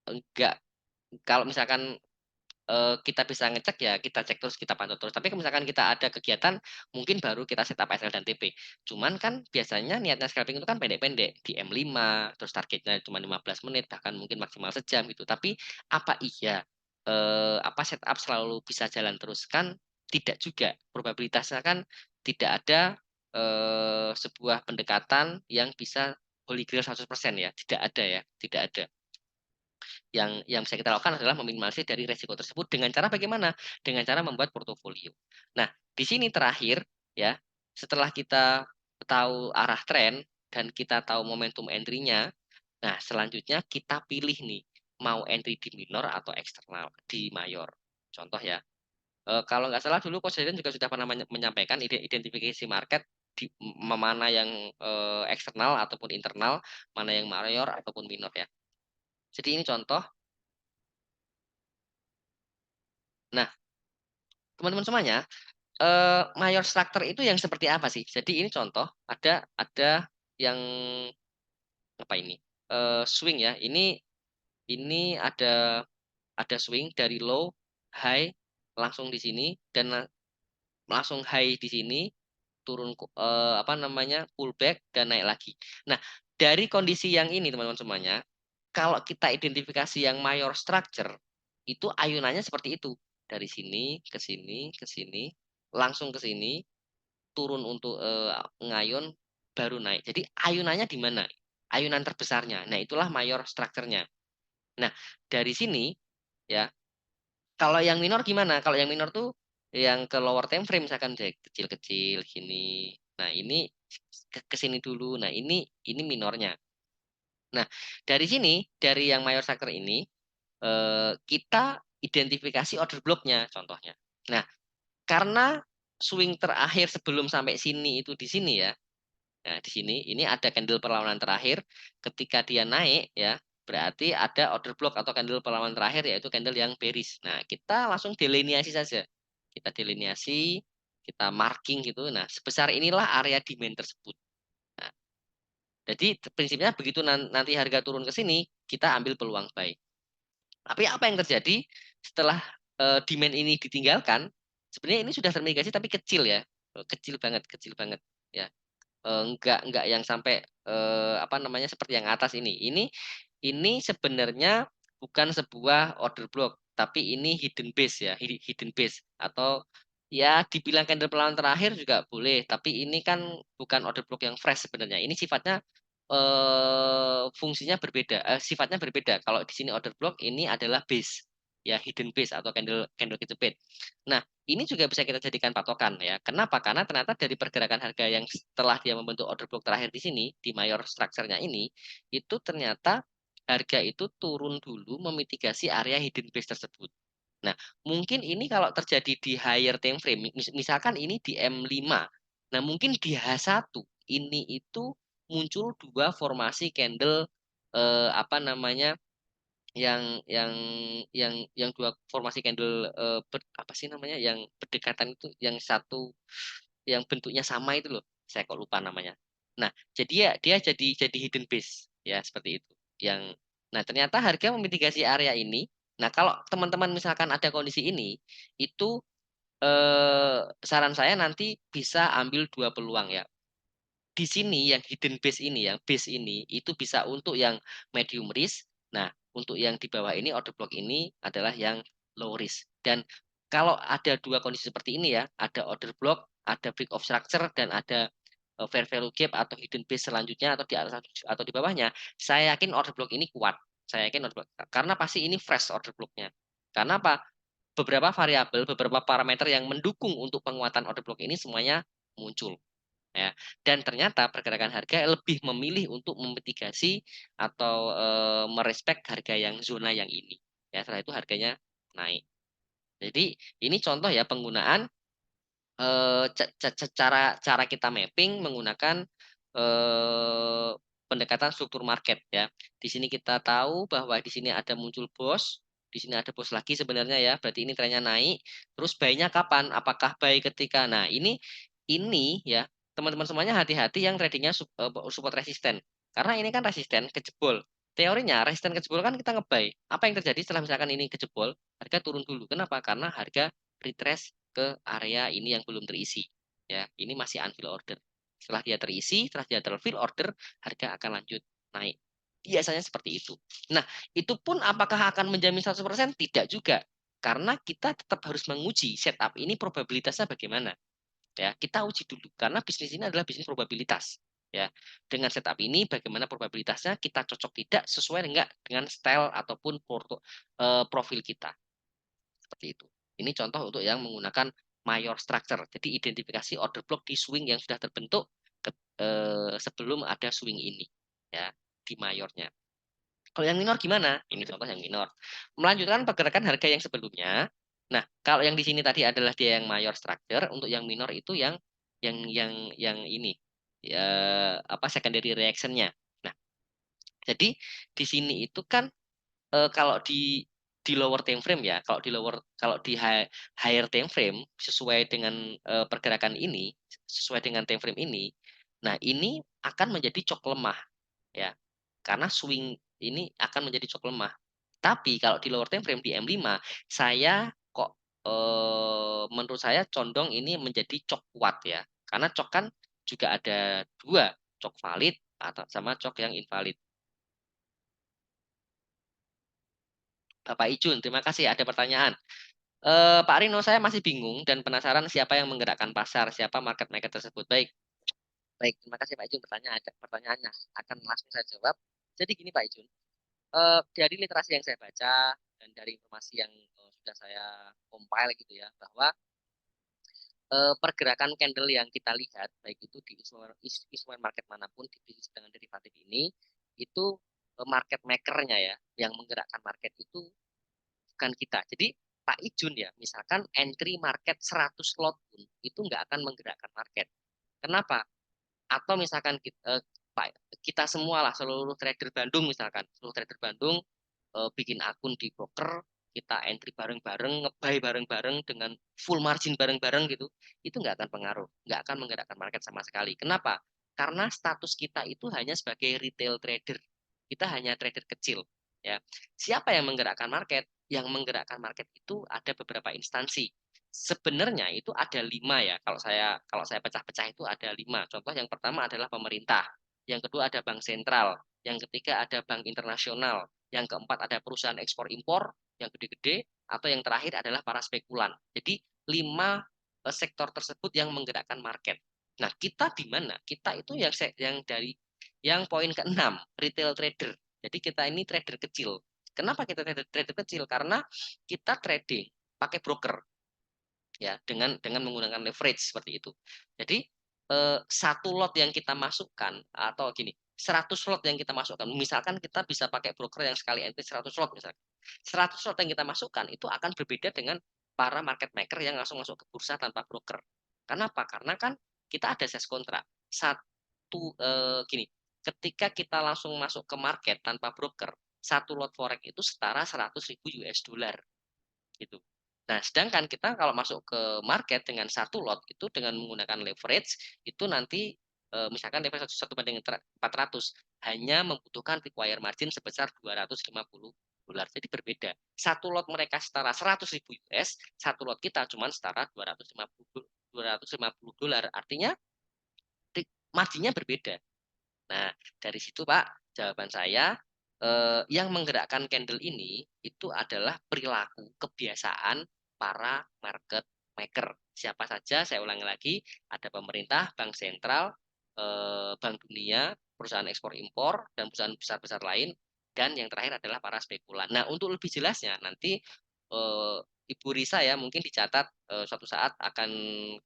Speaker 2: enggak, kalau misalkan kita bisa ngecek ya kita cek terus, kita pantau terus. Tapi kalau misalkan kita ada kegiatan, mungkin baru kita setup SL dan TP. Cuman kan biasanya niatnya scalping itu kan pendek-pendek di M5, terus targetnya cuma 15 menit, bahkan mungkin maksimal sejam gitu. Tapi apa iya apa setup selalu bisa jalan terus? Kan tidak juga. Probabilitasnya kan tidak ada sebuah pendekatan yang bisa holy grail 100% ya. Tidak ada ya, tidak ada. Yang bisa kita lakukan adalah meminimalisir dari resiko tersebut dengan cara bagaimana? Dengan cara membuat portofolio. Nah, di sini terakhir ya, setelah kita tahu arah tren dan kita tahu momentum entry-nya, nah selanjutnya kita pilih nih mau entry di minor atau eksternal di mayor. Contoh ya, kalau nggak salah dulu Coach Deden juga sudah pernah menyampaikan identifikasi market di mana yang eksternal ataupun internal, mana yang mayor ataupun minor ya. Jadi ini contoh. Nah, teman-teman semuanya, mayor structure itu yang seperti apa sih? Jadi ini contoh, ada yang apa ini? Swing ya. Ini ada swing dari low, high langsung di sini dan langsung high di sini, turun apa namanya? Pullback dan naik lagi. Nah, dari kondisi yang ini teman-teman semuanya, kalau kita identifikasi yang mayor structure, itu ayunannya seperti itu. Dari sini ke sini ke sini, langsung ke sini, turun untuk ngayun baru naik. Jadi ayunannya di mana? Ayunan terbesarnya. Nah, itulah mayor structure-nya. Nah, dari sini ya, kalau yang minor gimana? Kalau yang minor tuh yang ke lower time frame misalkan kecil-kecil gini. Nah, ini ke sini dulu. Nah, ini minornya. Nah, dari sini dari yang mayor structure ini kita identifikasi order blocknya contohnya. Nah, karena swing terakhir sebelum sampai sini itu di sini ya. Nah, di sini ini ada candle perlawanan terakhir. Ketika dia naik ya, berarti ada order block atau candle perlawanan terakhir yaitu candle yang bearish. Nah, kita langsung delineasi saja. Kita delineasi, kita marking gitu. Nah, sebesar inilah area demand tersebut. Nah, jadi prinsipnya begitu nanti harga turun ke sini, kita ambil peluang buy. Tapi apa yang terjadi setelah demand ini ditinggalkan? Sebenarnya ini sudah termitigasi tapi kecil ya, kecil banget ya. Enggak yang sampai apa namanya seperti yang atas ini. Ini sebenarnya bukan sebuah order block, tapi ini hidden base ya, hidden base atau ya dibilang candle perlawanan terakhir juga boleh, tapi ini kan bukan order block yang fresh sebenarnya. Ini sifatnya fungsinya berbeda, sifatnya berbeda. Kalau di sini order block ini adalah base ya, hidden base atau candle candle kejepit. Nah, ini juga bisa kita jadikan patokan ya. Kenapa? Karena ternyata dari pergerakan harga yang setelah dia membentuk order block terakhir di sini, di mayor structure-nya ini, itu ternyata harga itu turun dulu memitigasi area hidden base tersebut. Nah, mungkin ini kalau terjadi di higher time frame, misalkan ini di M5. Nah, mungkin di H1 ini itu muncul dua formasi candle apa namanya? yang dua formasi candle apa sih namanya yang berdekatan itu yang satu yang bentuknya sama itu loh saya kok lupa namanya. Nah, jadi ya dia jadi hidden base ya seperti itu yang nah ternyata harga memitigasi area ini. Nah, kalau teman-teman misalkan ada kondisi ini itu saran saya nanti bisa ambil dua peluang ya. Di sini yang hidden base ini, yang base ini itu bisa untuk yang medium risk. Nah, untuk yang di bawah ini order block ini adalah yang low risk. Dan kalau ada dua kondisi seperti ini ya, ada order block, ada break of structure dan ada fair value gap atau hidden base selanjutnya atau di atas atau di bawahnya, saya yakin order block ini kuat. Saya yakin order block karena pasti ini fresh order blocknya. Karena apa? Beberapa variabel, beberapa parameter yang mendukung untuk penguatan order block ini semuanya muncul ya. Dan ternyata pergerakan harga lebih memilih untuk memitigasi atau merespek harga yang zona yang ini. Ya, setelah itu harganya naik. Jadi ini contoh ya penggunaan cara cara kita mapping menggunakan eh, pendekatan struktur market ya. Di sini kita tahu bahwa di sini ada muncul bos, di sini ada bos lagi sebenarnya ya. Berarti ini trennya naik. Terus buy-nya kapan? Apakah buy ketika? Nah, ini ya teman-teman semuanya hati-hati yang tradingnya support resisten. Karena ini kan resisten kejebol. Teorinya resisten kejebol kan kita ngebuy. Apa yang terjadi setelah misalkan ini kejebol? Harga turun dulu. Kenapa? Karena harga retrace ke area ini yang belum terisi. Ya, ini masih unfill order. Setelah dia terisi, setelah dia terfill order, harga akan lanjut naik. Biasanya seperti itu. Nah, itu pun apakah akan menjamin 100%? Tidak juga. Karena kita tetap harus menguji setup ini probabilitasnya bagaimana. Ya, kita uji dulu karena bisnis ini adalah bisnis probabilitas. Ya, dengan setup ini bagaimana probabilitasnya kita cocok tidak sesuai enggak dengan style ataupun profil kita. Seperti itu. Ini contoh untuk yang menggunakan mayor structure. Jadi identifikasi order block di swing yang sudah terbentuk sebelum ada swing ini, ya, di mayornya. Kalau yang minor gimana? Ini contoh yang minor. Melanjutkan pergerakan harga yang sebelumnya. Nah, kalau yang di sini tadi adalah dia yang mayor structure, untuk yang minor itu yang ini ya, apa, secondary reaction-nya. Nah, jadi di sini itu kan kalau di lower time frame ya, kalau di higher time frame sesuai dengan pergerakan ini, sesuai dengan time frame ini, nah ini akan menjadi cok lemah ya. Karena swing ini akan menjadi cok lemah. Tapi kalau di lower time frame di M5, saya kok menurut saya condong ini menjadi cok kuat ya. Karena cok kan juga ada dua, cok valid atau sama cok yang invalid. Bapak Ijun, terima kasih ada pertanyaan. Pak Rino, saya masih bingung dan penasaran siapa yang menggerakkan pasar, siapa market maker tersebut. Baik, baik, terima kasih Pak Ijun pertanyaannya. Akan langsung saya jawab. Jadi gini Pak Ijun, dari literasi yang saya baca dan dari informasi yang sudah saya compile gitu ya, bahwa pergerakan candle yang kita lihat, baik itu di instrumen market manapun di bisnis dengan derivatif ini, itu market makernya ya, yang menggerakkan market itu bukan kita. Jadi Pak Ijun ya, misalkan entry market 100 lot pun itu nggak akan menggerakkan market. Kenapa? Atau misalkan kita semua lah, seluruh trader Bandung misalkan, seluruh trader Bandung bikin akun di broker, kita entry bareng-bareng, ngebuy bareng-bareng dengan full margin bareng-bareng gitu, itu nggak akan pengaruh, nggak akan menggerakkan market sama sekali. Kenapa? Karena status kita itu hanya sebagai retail trader, kita hanya trader kecil. Ya, siapa yang menggerakkan market? Yang menggerakkan market itu ada beberapa instansi. Sebenarnya itu ada 5 ya. Kalau saya pecah-pecah itu ada 5. Contoh yang pertama adalah pemerintah, yang kedua ada bank sentral, yang ketiga ada bank internasional, yang keempat ada perusahaan ekspor impor yang gede-gede, atau yang terakhir adalah para spekulan. Jadi 5 sektor tersebut yang menggerakkan market. Nah, kita di mana? Kita itu yang dari yang poin ke-6, retail trader. Jadi kita ini trader kecil. Kenapa kita trader kecil? Karena kita trading pakai broker ya, dengan menggunakan leverage seperti itu. Jadi satu lot yang kita masukkan, atau gini, 100 lot yang kita masukkan, misalkan kita bisa pakai broker yang sekali entry 100 lot misalkan. 100 lot yang kita masukkan itu akan berbeda dengan para market maker yang langsung masuk ke bursa tanpa broker. Kenapa? Karena kan kita ada ses kontrak. Gini, ketika kita langsung masuk ke market tanpa broker, satu lot forex itu setara 100.000 US dollar gitu. Nah, sedangkan kita kalau masuk ke market dengan satu lot itu dengan menggunakan leverage itu nanti misalkan leverage satu banding 400 hanya membutuhkan require margin sebesar 250 dolar. Jadi berbeda. Satu lot mereka setara 100.000 US, satu lot kita cuma setara 250 dolar. Artinya marginnya berbeda. Nah, dari situ Pak, jawaban saya yang menggerakkan candle ini itu adalah perilaku, kebiasaan para market maker. Siapa saja, saya ulangi lagi, ada pemerintah, bank sentral, bank dunia, perusahaan ekspor impor, dan perusahaan besar-besar lain, dan yang terakhir adalah para spekulan. Nah, untuk lebih jelasnya nanti eh, Ibu Risa ya mungkin dicatat, suatu saat akan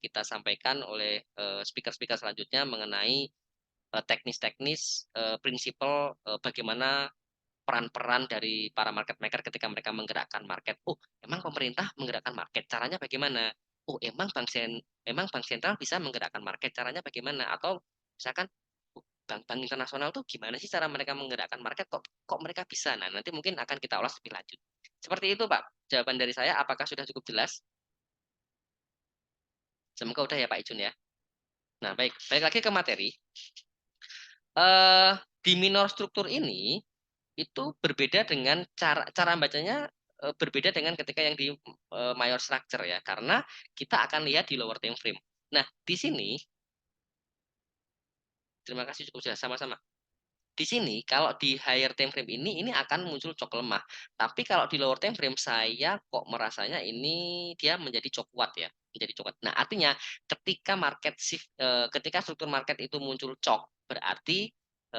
Speaker 2: kita sampaikan oleh speaker-speaker selanjutnya mengenai teknis-teknis, prinsipal bagaimana peran-peran dari para market maker ketika mereka menggerakkan market. Oh, emang pemerintah menggerakkan market, caranya bagaimana? Oh, emang bank sentral bisa menggerakkan market, caranya bagaimana? Atau misalkan oh, bank-bank internasional tuh gimana sih cara mereka menggerakkan market? Kok mereka bisa? Nah, nanti mungkin akan kita ulas lebih lanjut. Seperti itu, Pak. Jawaban dari saya, apakah sudah cukup jelas? Semoga udah ya, Pak Ijun ya. Nah, baik. Balik lagi ke materi. eh di minor struktur ini itu berbeda dengan cara cara bacanya, berbeda dengan ketika yang di mayor structure ya, karena kita akan lihat di lower time frame. Nah, di sini terima kasih cukup jelas sama-sama. Di sini kalau di higher time frame ini akan muncul cok lemah. Tapi kalau di lower time frame saya kok merasanya ini dia menjadi cok kuat ya, menjadi cok kuat. Nah, artinya ketika ketika struktur market itu muncul cok, berarti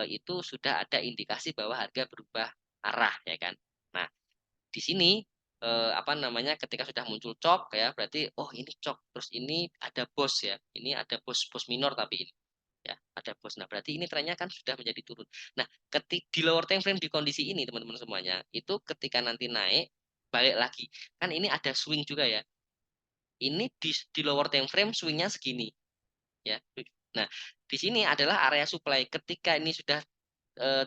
Speaker 2: itu sudah ada indikasi bahwa harga berubah arah ya kan. Nah, di sini apa namanya ketika sudah muncul cok ya berarti oh ini cok terus ini ada bos ya. Ini ada bos bos minor tapi ini ya ada bos. Nah, berarti ini trennya kan sudah menjadi turun. Nah, di lower time frame di kondisi ini teman-teman semuanya, itu ketika nanti naik balik lagi. Kan ini ada swing juga ya. Ini di lower time frame swingnya segini ya. Nah, di sini adalah area supply. Ketika ini sudah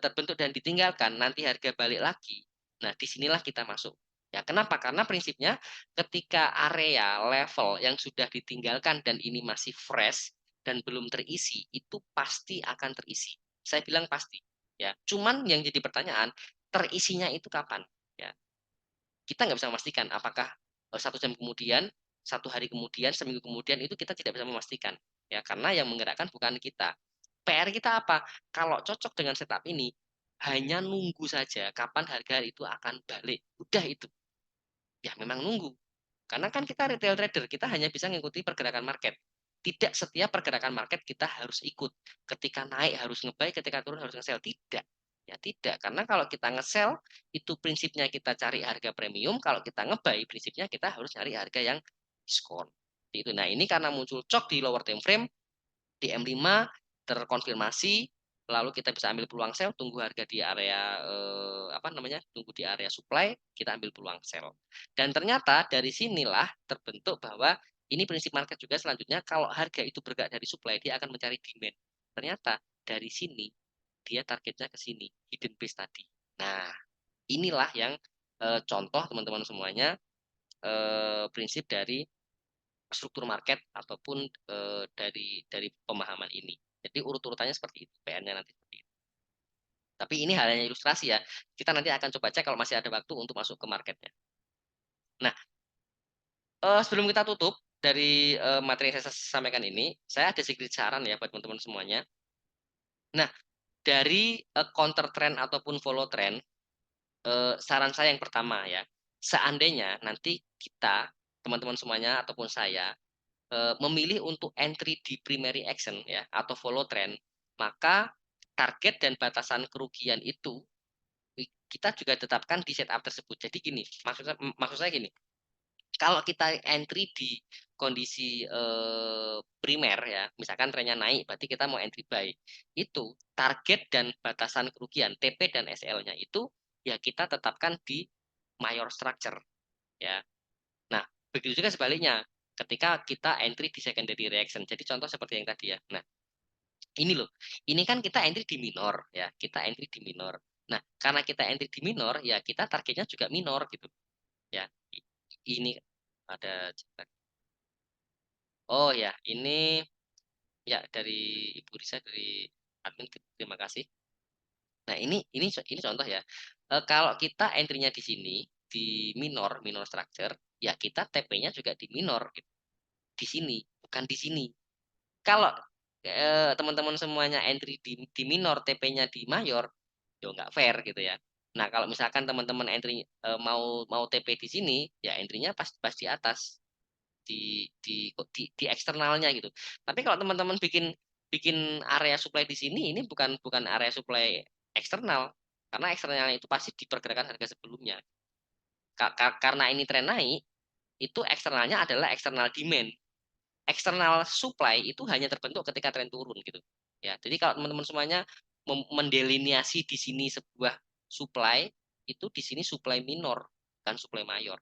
Speaker 2: terbentuk dan ditinggalkan, nanti harga balik lagi. Nah, disinilah kita masuk. Ya, kenapa? Karena prinsipnya ketika area level yang sudah ditinggalkan dan ini masih fresh dan belum terisi, itu pasti akan terisi. Saya bilang pasti. Ya, cuman yang jadi pertanyaan, terisinya itu kapan? Ya, kita nggak bisa memastikan apakah 1 jam kemudian, 1 hari kemudian, seminggu kemudian itu kita tidak bisa memastikan. Ya, karena yang menggerakkan bukan kita. PR kita apa? Kalau cocok dengan setup ini, hanya nunggu saja kapan harga itu akan balik. Udah itu. Ya memang nunggu. Karena kan kita retail trader, kita hanya bisa mengikuti pergerakan market. Tidak setiap pergerakan market kita harus ikut. Ketika naik harus nge-buy, ketika turun harus nge-sell. Tidak. Ya tidak. Karena kalau kita nge-sell, itu prinsipnya kita cari harga premium. Kalau kita nge-buy, prinsipnya kita harus cari harga yang diskon. Itu. Nah ini karena muncul cok di lower time frame, di M5 terkonfirmasi, lalu kita bisa ambil peluang sell, tunggu harga di area apa namanya, tunggu di area supply, kita ambil peluang sell. Dan ternyata dari sinilah terbentuk bahwa ini prinsip market juga selanjutnya, kalau harga itu bergerak dari supply, dia akan mencari demand. Ternyata dari sini dia targetnya ke sini, hidden base tadi. Nah, inilah yang contoh teman-teman semuanya prinsip dari struktur market ataupun dari pemahaman ini. Jadi urut-urutannya seperti itu, PR-nya nanti seperti itu. Tapi ini hanya ilustrasi ya. Kita nanti akan coba cek kalau masih ada waktu untuk masuk ke marketnya. Nah, sebelum kita tutup dari materi yang saya sampaikan ini, saya ada sedikit saran ya buat teman-teman semuanya. Nah, dari counter trend ataupun follow trend, saran saya yang pertama ya, seandainya nanti kita, teman-teman semuanya ataupun saya, memilih untuk entry di primary action ya atau follow trend, maka target dan batasan kerugian itu kita juga tetapkan di setup tersebut. Jadi gini, maksud saya gini, kalau kita entry di kondisi primer ya, misalkan trennya naik, berarti kita mau entry buy. Itu target dan batasan kerugian TP dan SL-nya itu ya kita tetapkan di mayor structure ya. Nah, begitu juga sebaliknya ketika kita entry di secondary reaction. Jadi contoh seperti yang tadi ya. Nah, ini loh. Ini kan kita entry di minor ya. Kita entry di minor. Nah, karena kita entry di minor ya kita targetnya juga minor gitu ya. Ini ada oh ya, ini ya dari Ibu Risa dari admin terima kasih. Nah, ini contoh ya. Kalau kita entry-nya di sini di minor, minor structure, ya kita TP-nya juga di minor gitu. Di sini, bukan di sini. Kalau teman-teman semuanya entry di minor, TP-nya di mayor, ya nggak fair gitu ya. Nah, kalau misalkan teman-teman entry mau mau TP di sini, ya entry-nya pas pas di atas di eksternalnya gitu. Tapi kalau teman-teman bikin bikin area supply di sini, ini bukan bukan area supply eksternal, karena eksternalnya itu pasti di pergerakan harga sebelumnya. Karena ini tren naik, itu eksternalnya adalah eksternal demand, eksternal supply itu hanya terbentuk ketika tren turun gitu. Ya, jadi kalau teman-teman semuanya mendeliniasi di sini sebuah supply, itu di sini supply minor, bukan supply mayor.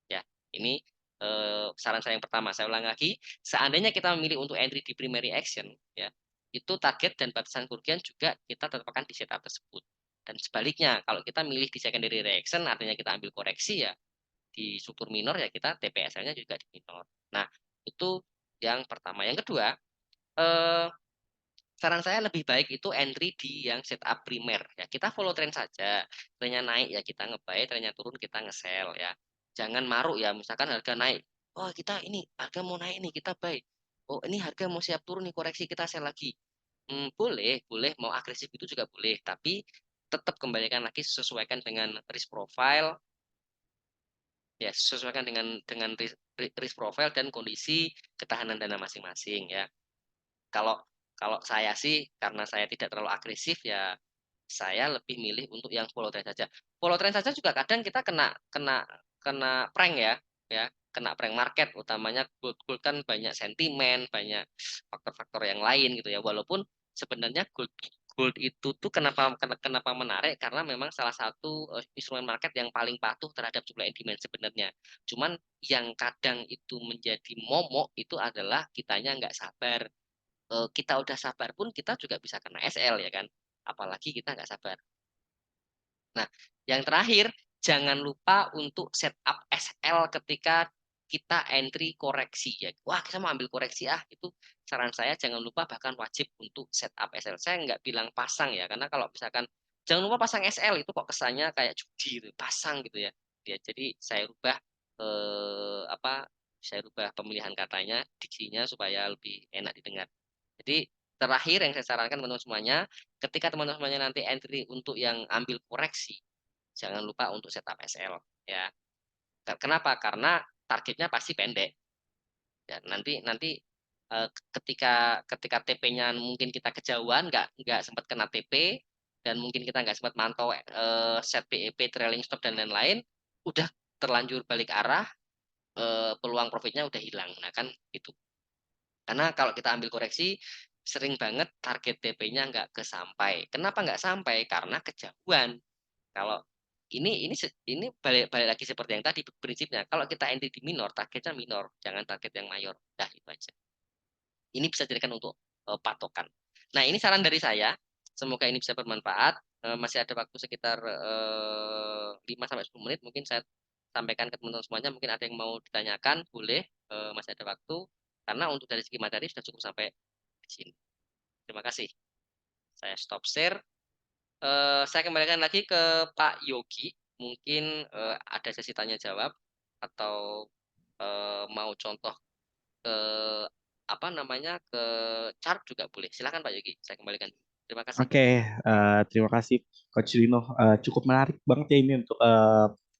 Speaker 2: Ya, ini saran saya yang pertama. Saya ulang lagi, seandainya kita memilih untuk entry di primary action, ya, itu target dan batasan kerugian juga kita tetapkan di setup tersebut. Dan sebaliknya, kalau kita milih di secondary reaction, artinya kita ambil koreksi ya, di struktur minor ya kita TPSL-nya juga di minor. Nah, itu yang pertama. Yang kedua, eh, saran saya lebih baik itu entry di yang setup primer ya. Kita follow trend saja. Trennya naik ya kita nge-buy, trennya turun kita nge-sell ya. Jangan maruk ya, misalkan harga naik. Oh, kita ini harga mau naik nih, kita buy. Oh, ini harga mau siap turun nih, koreksi kita sell lagi. Boleh, boleh mau agresif itu juga boleh, tapi tetap kembalikan lagi sesuaikan dengan risk profile, ya sesuaikan dengan risk profile dan kondisi ketahanan dana masing-masing ya. Kalau kalau saya sih karena saya tidak terlalu agresif ya saya lebih milih untuk yang follow trend saja. Follow trend saja juga kadang kita kena kena kena prank ya kena prank market utamanya gold kan banyak sentimen, banyak faktor-faktor yang lain gitu ya. Walaupun sebenarnya gold itu tuh kenapa menarik karena memang salah satu instrumen market yang paling patuh terhadap supply and demand sebenarnya. Cuman yang kadang itu menjadi momok itu adalah kitanya nggak sabar. Kita udah sabar pun kita juga bisa kena SL ya kan, apalagi kita nggak sabar. Nah, yang terakhir, jangan lupa untuk setup SL ketika kita entry koreksi ya. Wah, kita mau ambil koreksi itu saran saya jangan lupa bahkan wajib untuk setup SL. Saya nggak bilang pasang ya, karena kalau misalkan jangan lupa pasang SL itu kok kesannya kayak judi gitu, pasang gitu ya. Ya, jadi saya rubah saya rubah pemilihan katanya, diksinya supaya lebih enak didengar. Jadi terakhir yang saya sarankan teman-teman semuanya, ketika teman-teman semuanya nanti entry untuk yang ambil koreksi, jangan lupa untuk setup SL ya. Kenapa? Karena targetnya pasti pendek. Ya, nanti nanti ketika ketika TP-nya mungkin kita kejauhan, nggak sempat kena TP dan mungkin kita nggak sempat mantau set PEP, trailing stop dan lain-lain, udah terlanjur balik arah, peluang profitnya udah hilang. Nah kan itu. Karena kalau kita ambil koreksi, sering banget target TP-nya nggak kesampai. Kenapa nggak sampai? Karena kejauhan. Kalau ini balik balik lagi seperti yang tadi prinsipnya. Kalau kita entry di minor, targetnya minor, jangan target yang mayor. Dah itu aja. Ini bisa dijadikan untuk patokan. Nah, ini saran dari saya. Semoga ini bisa bermanfaat. Masih ada waktu sekitar 5 sampai 10 menit mungkin saya sampaikan ke teman-teman semuanya. Mungkin ada yang mau ditanyakan, boleh. Masih ada waktu. Karena untuk dari segi materi sudah cukup sampai di sini. Terima kasih. Saya stop share. Saya kembalikan lagi ke Pak Yogi. Mungkin ada sesi tanya jawab atau mau contoh ke apa namanya ke chart juga boleh. Silakan Pak Yogi, saya kembalikan. Terima kasih.
Speaker 1: Oke, terima kasih Coach Rino. Cukup menarik banget ya ini untuk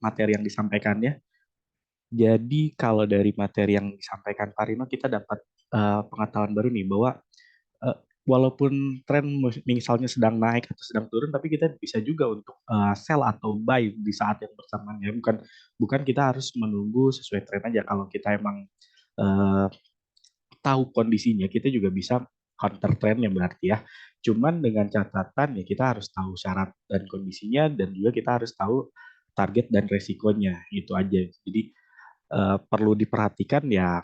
Speaker 1: materi yang disampaikannya. Jadi kalau dari materi yang disampaikan Pak Rino kita dapat pengetahuan baru nih bahwa eh, walaupun tren misalnya sedang naik atau sedang turun, tapi kita bisa juga untuk sell atau buy di saat yang bersamaan ya. Bukan bukan kita harus menunggu sesuai tren aja. Kalau kita emang eh, tahu kondisinya, kita juga bisa counter trendnya berarti ya. Cuman dengan catatan ya kita harus tahu syarat dan kondisinya dan juga kita harus tahu target dan resikonya itu aja. Jadi perlu diperhatikan ya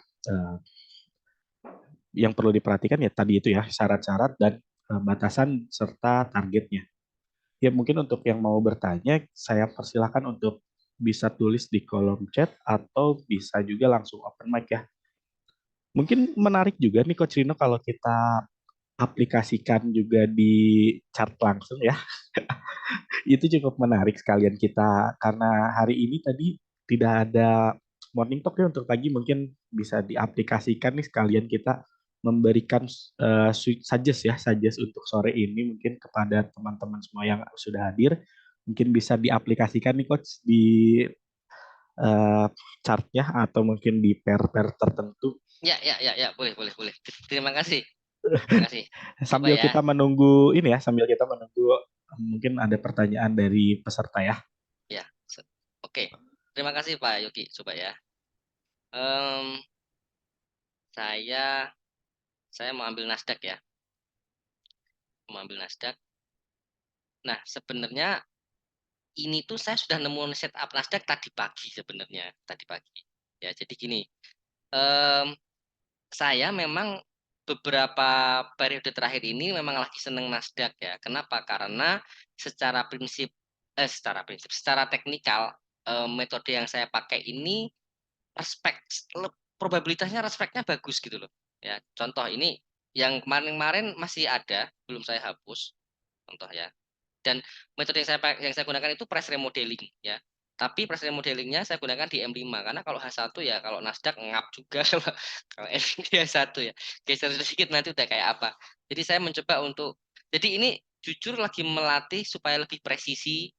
Speaker 1: yang perlu diperhatikan ya tadi itu ya syarat-syarat dan batasan serta targetnya. Ya mungkin untuk yang mau bertanya saya persilahkan untuk bisa tulis di kolom chat atau bisa juga langsung open mic ya. Mungkin menarik juga nih Coach Rino kalau kita aplikasikan juga di chart langsung ya. Itu cukup menarik sekalian kita karena hari ini tadi tidak ada morning talk ya untuk pagi mungkin bisa diaplikasikan nih sekalian kita memberikan suggest untuk sore ini mungkin kepada teman-teman semua yang sudah hadir mungkin bisa diaplikasikan nih coach di uh, chartnya atau mungkin di pair-pair tertentu
Speaker 2: Ya, ya, ya, ya, boleh, boleh, boleh. Terima kasih. Terima kasih. Coba
Speaker 1: sambil
Speaker 2: ya.
Speaker 1: kita menunggu ini ya sambil kita menunggu mungkin ada pertanyaan dari peserta ya.
Speaker 2: Ya. Oke. Terima kasih Pak Yogi. Coba ya. Em, saya saya mau ambil Nasdaq ya. Mau ambil Nasdaq. Nah, sebenarnya ini tuh saya sudah nemu setup Nasdaq tadi pagi sebenarnya, tadi pagi. Ya, jadi gini. em, saya memang beberapa periode terakhir ini memang lagi seneng Nasdaq ya. Kenapa? Karena secara teknikal metode yang saya pakai ini respect probabilitasnya respectnya bagus gitu loh. Ya, contoh ini yang kemarin-kemarin masih ada, belum saya hapus. Contoh ya. Dan metode yang saya gunakan itu price remodeling ya. Tapi presiden modelingnya saya gunakan di M5 karena kalau H1 ya kalau Nasdaq ngap juga kalau NVIDIA H1 ya. Geser sedikit nanti udah kayak apa. Jadi saya mencoba untuk jadi ini jujur lagi melatih supaya lebih presisi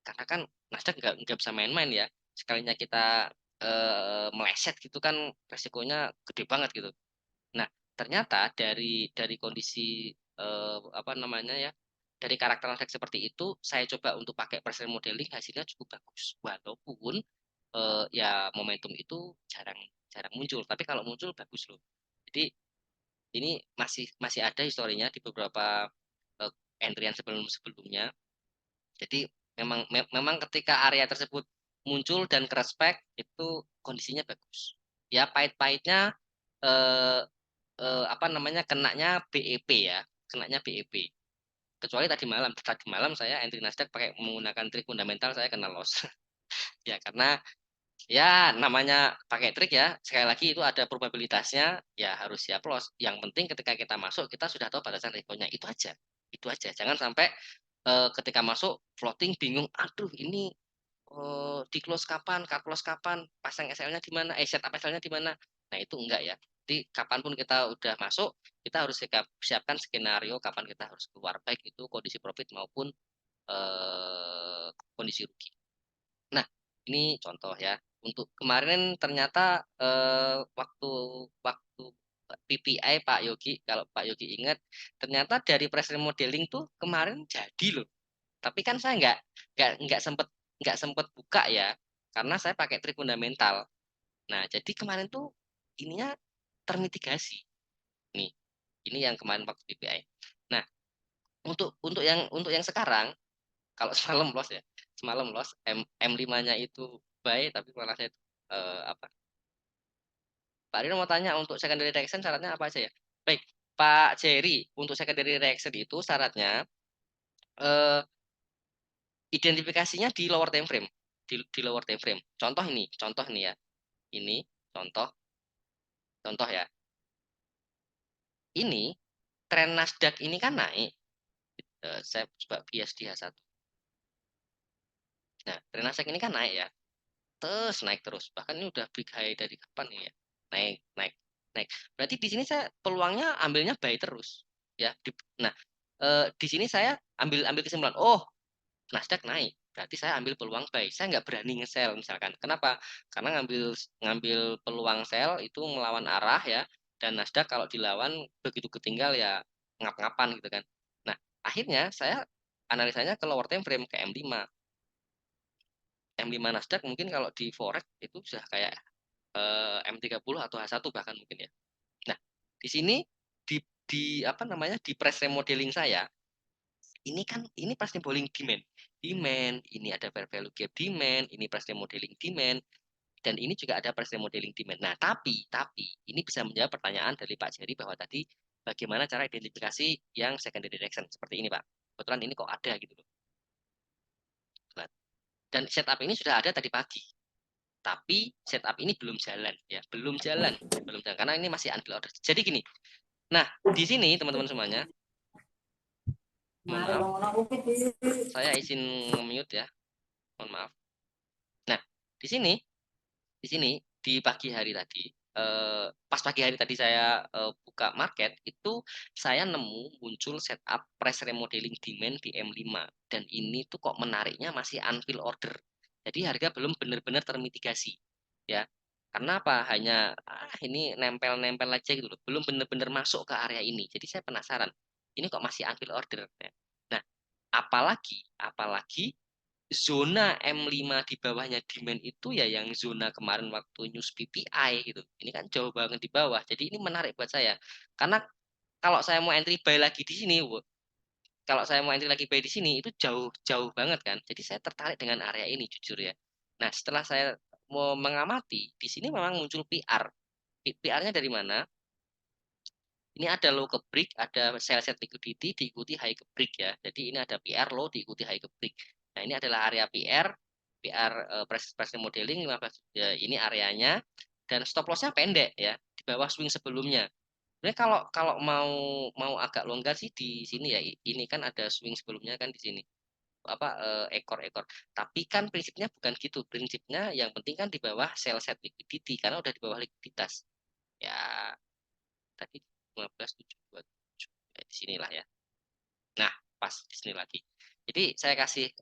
Speaker 2: karena kan Nasdaq nggak bisa main-main ya. Sekalinya kita meleset gitu kan resikonya gede banget gitu. Nah, ternyata dari kondisi apa namanya ya, dari karakter anak seperti itu, saya coba untuk pakai personal modeling hasilnya cukup bagus. Walaupun ya momentum itu jarang jarang muncul, tapi kalau muncul bagus loh. Jadi ini masih masih ada historinya di beberapa eh, entryan sebelum-sebelumnya. Jadi memang ketika area tersebut muncul dan kerespek itu kondisinya bagus. Ya pahit-pahitnya eh, apa namanya kenanya BEP ya, kenanya BEP. Kecuali tadi malam saya entry Nasdaq pakai menggunakan trik fundamental saya kena loss. Ya karena ya namanya pakai trik ya, sekali lagi itu ada probabilitasnya, ya harus siap loss. Yang penting ketika kita masuk kita sudah tahu batasan risikonya itu aja. Itu aja. Jangan sampai ketika masuk floating bingung, aduh ini di close kapan, cut close kapan, pasang SL-nya di mana, setup SL-nya di mana. Nah, itu enggak ya. Jadi kapanpun kita udah masuk, kita harus siapkan skenario kapan kita harus keluar, baik itu kondisi profit maupun kondisi rugi. Nah, ini contoh ya. Untuk kemarin ternyata waktu waktu PPI Pak Yogi, kalau Pak Yogi ingat, ternyata dari press remodeling tuh kemarin jadi loh. Tapi kan saya nggak sempet buka ya, karena saya pakai trik fundamental. Nah, jadi kemarin tuh ininya termitigasi. Nih, ini yang kemarin waktu PPI. Nah, untuk yang sekarang, kalau semalam loss ya, semalam loss M5-nya itu buy, tapi malah saya apa? Pak Rino mau tanya untuk secondary reaction syaratnya apa aja ya? Baik, Pak Jerry, untuk secondary reaction itu syaratnya eh, identifikasinya di lower time frame, di lower time frame. Contoh ini ya. Ini contoh, contoh ya. Ini tren Nasdaq ini kan naik. Saya coba bias di H1. Nah, tren Nasdaq ini kan naik ya. Terus naik terus. Bahkan ini udah big high dari kapan ini ya? Naik, naik, naik. Berarti di sini saya peluangnya ambilnya buy terus. Ya, nah, di sini saya ambil ambil kesimpulan. Oh, Nasdaq naik. Berarti saya ambil peluang buy. Saya nggak berani nge-sell misalkan. Kenapa? Karena ngambil ngambil peluang sell itu melawan arah ya. Dan Nasdaq kalau dilawan begitu ketinggal ya ngap-ngapan gitu kan. Nah, akhirnya saya analisanya ke lower time frame ke M5. M5 Nasdaq mungkin kalau di forex itu sudah kayak M30 atau H1 bahkan mungkin ya. Nah, di sini di apa namanya di press remodeling saya ini pasti modeling demand. Demand, ini ada fair value gap demand, ini price modeling demand, dan ini juga ada price modeling demand. Nah, tapi ini bisa menjawab pertanyaan dari Pak Jerry bahwa tadi bagaimana cara identifikasi yang secondary direction seperti ini, Pak. Kebetulan ini kok ada gitu loh. Dan setup ini sudah ada tadi pagi. Tapi setup ini belum jalan ya, belum jalan, belum jalan karena ini masih unfilled order. Jadi gini. Nah, di sini teman-teman semuanya, mohon maaf, saya izin mute ya. Mohon maaf. Nah, di sini di pagi hari tadi pas pagi hari tadi saya buka market itu saya nemu muncul setup price remodeling demand di M5 dan ini tuh kok menariknya masih unfill order. Jadi harga belum benar-benar termitigasi ya. Karena apa? Hanya ini nempel-nempel aja gitu loh. Belum benar-benar masuk ke area ini. Jadi saya penasaran. Ini kok masih unfill order ya. Nah, apalagi zona M5 di bawahnya demand itu ya yang zona kemarin waktu news PPI gitu. Ini kan jauh banget di bawah. Jadi ini menarik buat saya. Karena kalau saya mau entry buy lagi di sini, kalau saya mau entry lagi buy di sini itu jauh-jauh banget kan. Jadi saya tertarik dengan area ini jujur ya. Nah, setelah saya mau mengamati, di sini memang muncul PR. PR-nya dari mana? Ini ada low ke break, ada sell set liquidity diikuti high ke break ya. Jadi ini ada PR low diikuti high ke break. Nah, ini adalah area PR, PR price modeling 15 ya, ini areanya dan stop lossnya pendek ya, di bawah swing sebelumnya. Sebenarnya kalau kalau mau mau agak longgar sih di sini ya. Ini kan ada swing sebelumnya kan di sini. ekor-ekor. Tapi kan prinsipnya bukan gitu. Prinsipnya yang penting kan di bawah sell set liquidity karena udah di bawah likuiditas. Ya, tadi 15,727 di sinilah ya. Nah, pas di sini lagi. Jadi saya kasih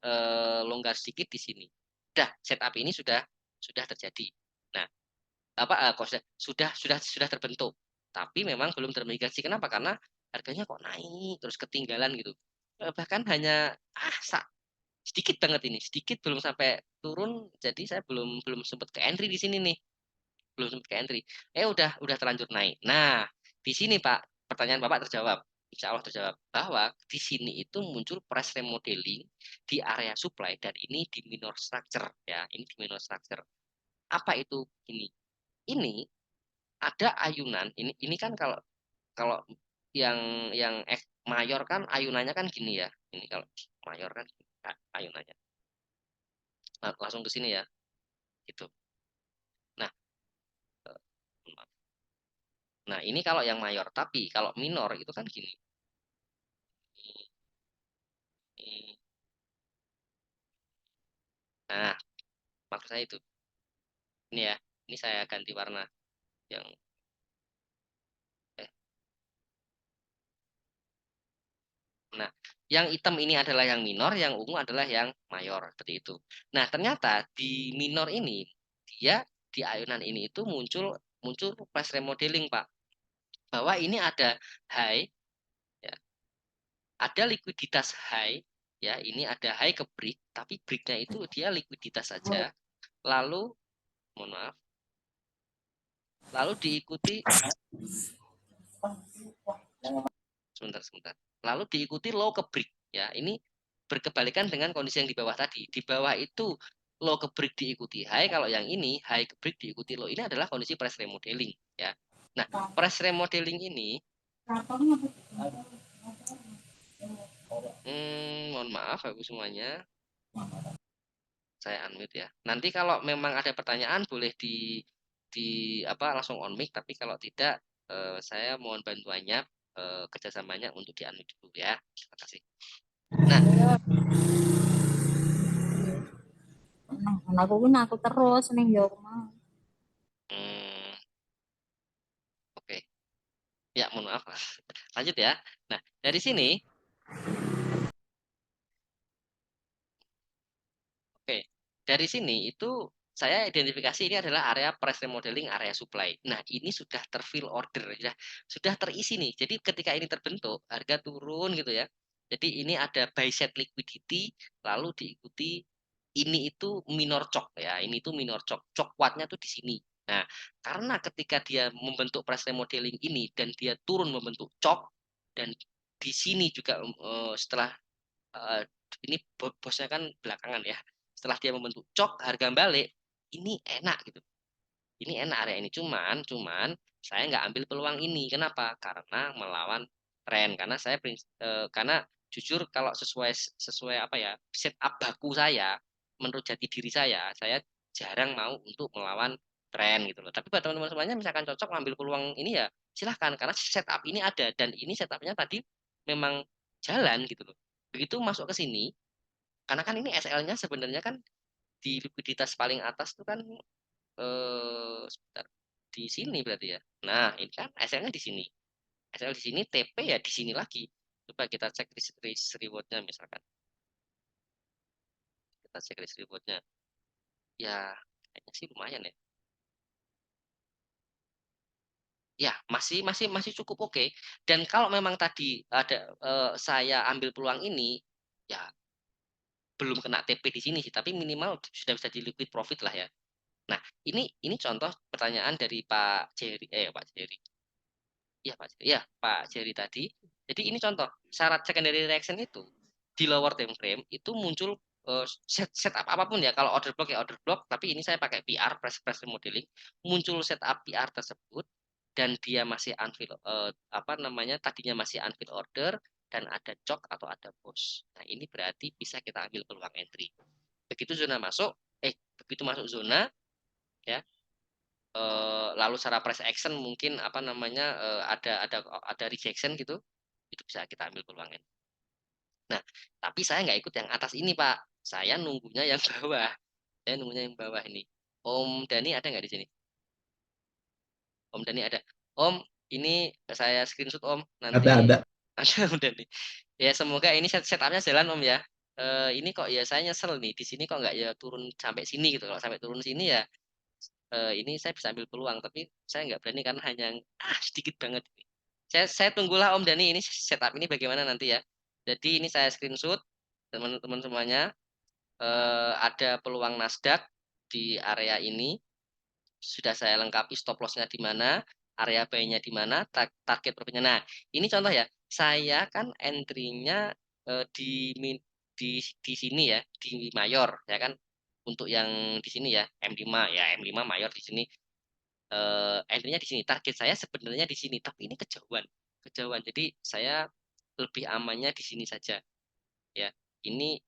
Speaker 2: longgar sedikit di sini. Dah, setup ini sudah terjadi. Nah, sudah terbentuk. Tapi memang belum termigrasi. Kenapa? Karena harganya kok naik terus ketinggalan gitu. Bahkan hanya sedikit banget ini, sedikit belum sampai turun. Jadi saya belum belum sempat ke entry di sini nih, belum sempat ke entry. Udah terlanjur naik. Nah, di sini Pak, pertanyaan Bapak terjawab. Insya Allah terjawab bahwa di sini itu muncul price remodeling di area supply dan ini di minor structure ya, ini di minor structure. Apa itu ini? Ini ada ayunan. Ini kan kalau kalau yang mayor kan ayunannya kan gini ya. Ini kalau mayor kan ayunannya. Langsung ke sini ya, gitu. Nah, nah ini kalau yang mayor, tapi kalau minor itu kan gini. Nah, maksud saya itu. Ini ya, ini saya ganti warna yang eh. Nah, yang hitam ini adalah yang minor, yang ungu adalah yang mayor, seperti itu. Nah, ternyata di minor ini dia di ayunan ini itu muncul muncul price remodeling, Pak. Bahwa ini ada high ya, ada likuiditas high ya, ini ada high ke break, tapi breaknya itu dia likuiditas saja. Lalu mohon maaf, lalu diikuti sebentar sebentar. Lalu diikuti low ke break ya. Ini berkebalikan dengan kondisi yang di bawah tadi. Di bawah itu low ke break diikuti high, kalau yang ini high ke break diikuti low. Ini adalah kondisi price remodeling ya. Nah, price remodeling ini mohon maaf Bapak semuanya, saya unmute ya. Nanti kalau memang ada pertanyaan boleh di apa langsung on mic, tapi kalau tidak saya mohon bantuannya kerjasamanya untuk di unmute dulu ya. Terima kasih. Nah,
Speaker 3: Nah, anakku pun aku terus ning yo omah.
Speaker 2: hmm, oke. Ya, mohon maaf. Lanjut ya. Nah, dari sini, oke. Dari sini itu saya identifikasi ini adalah area price remodeling, area supply. Nah, ini sudah terfill order, ya. Sudah terisi nih. Jadi ketika ini terbentuk, harga turun gitu ya. Jadi ini ada buy side liquidity, lalu diikuti ini itu minor chok ya. Ini tuh minor chok. Chok kuatnya tuh di sini. Nah, karena ketika dia membentuk price remodeling ini dan dia turun membentuk chok dan di sini juga setelah eh, ini bosnya kan belakangan ya. Setelah dia membentuk cok harga balik, ini enak gitu. Ini enak area ini. Cuman saya nggak ambil peluang ini. Kenapa? Karena melawan tren. Karena jujur kalau sesuai sesuai apa ya setup baku saya, menurut jati diri saya jarang mau untuk melawan tren gitu loh. Tapi buat teman-teman semuanya misalkan cocok ngambil peluang ini ya silahkan karena setup ini ada dan ini setupnya tadi memang jalan gitu loh. Begitu masuk ke sini, karena kan ini SL-nya sebenarnya kan di likuiditas paling atas itu kan sebentar, di sini berarti ya. Nah, ini kan SL-nya di sini. SL di sini, TP ya di sini lagi. Coba kita cek risk reward-nya misalkan. Kita cek risk reward-nya. Ya, kayaknya sih lumayan ya. Ya, masih cukup oke. Dan kalau memang tadi ada saya ambil peluang ini, ya belum kena TP di sini sih, tapi minimal sudah bisa di liquid profit lah ya. Nah, ini contoh pertanyaan dari Pak Jerry, Pak Jerry. Iya Pak, iya Pak Jerry tadi. Jadi ini contoh syarat secondary reaction itu di lower time frame itu muncul setup apapun ya. Kalau order block ya order block, tapi ini saya pakai PR press remodeling. Muncul setup PR tersebut dan dia masih unfill apa namanya tadinya masih unfill order dan ada cok atau ada push. Nah ini berarti bisa kita ambil peluang entry. Begitu zona masuk, begitu masuk zona ya lalu secara price action mungkin apa namanya ada rejection gitu itu bisa kita ambil peluangnya Nah, tapi saya nggak ikut yang atas ini, Pak. Saya nunggunya yang bawah. Saya nunggunya yang bawah ini. Om Dani ada nggak di sini? Om Dani ada. Om, ini saya screenshot Om. Nanti
Speaker 1: Ada.
Speaker 2: ada Om Dani. Ya semoga ini setupnya jalan Om ya. Ini kok ya saya nyesel nih di sini kok nggak ya turun sampai sini gitu. Kalau sampai turun sini ya ini saya bisa ambil peluang. Tapi saya nggak berani karena hanya sedikit banget. Saya tunggulah Om Dani ini setup ini bagaimana nanti ya. Jadi ini saya screenshot teman-teman semuanya. Ada peluang Nasdaq di area ini sudah saya lengkapi stop loss-nya di mana, area buy-nya di mana, target profitnya. Nah, ini contoh ya. Saya kan entry-nya di sini ya, di mayor ya kan. Untuk yang di sini ya, M5 ya, M5 mayor di sini. Entry-nya di sini. Target saya sebenarnya di sini, tapi ini kejauhan. Kejauhan. Jadi saya lebih amannya di sini saja ya. Ini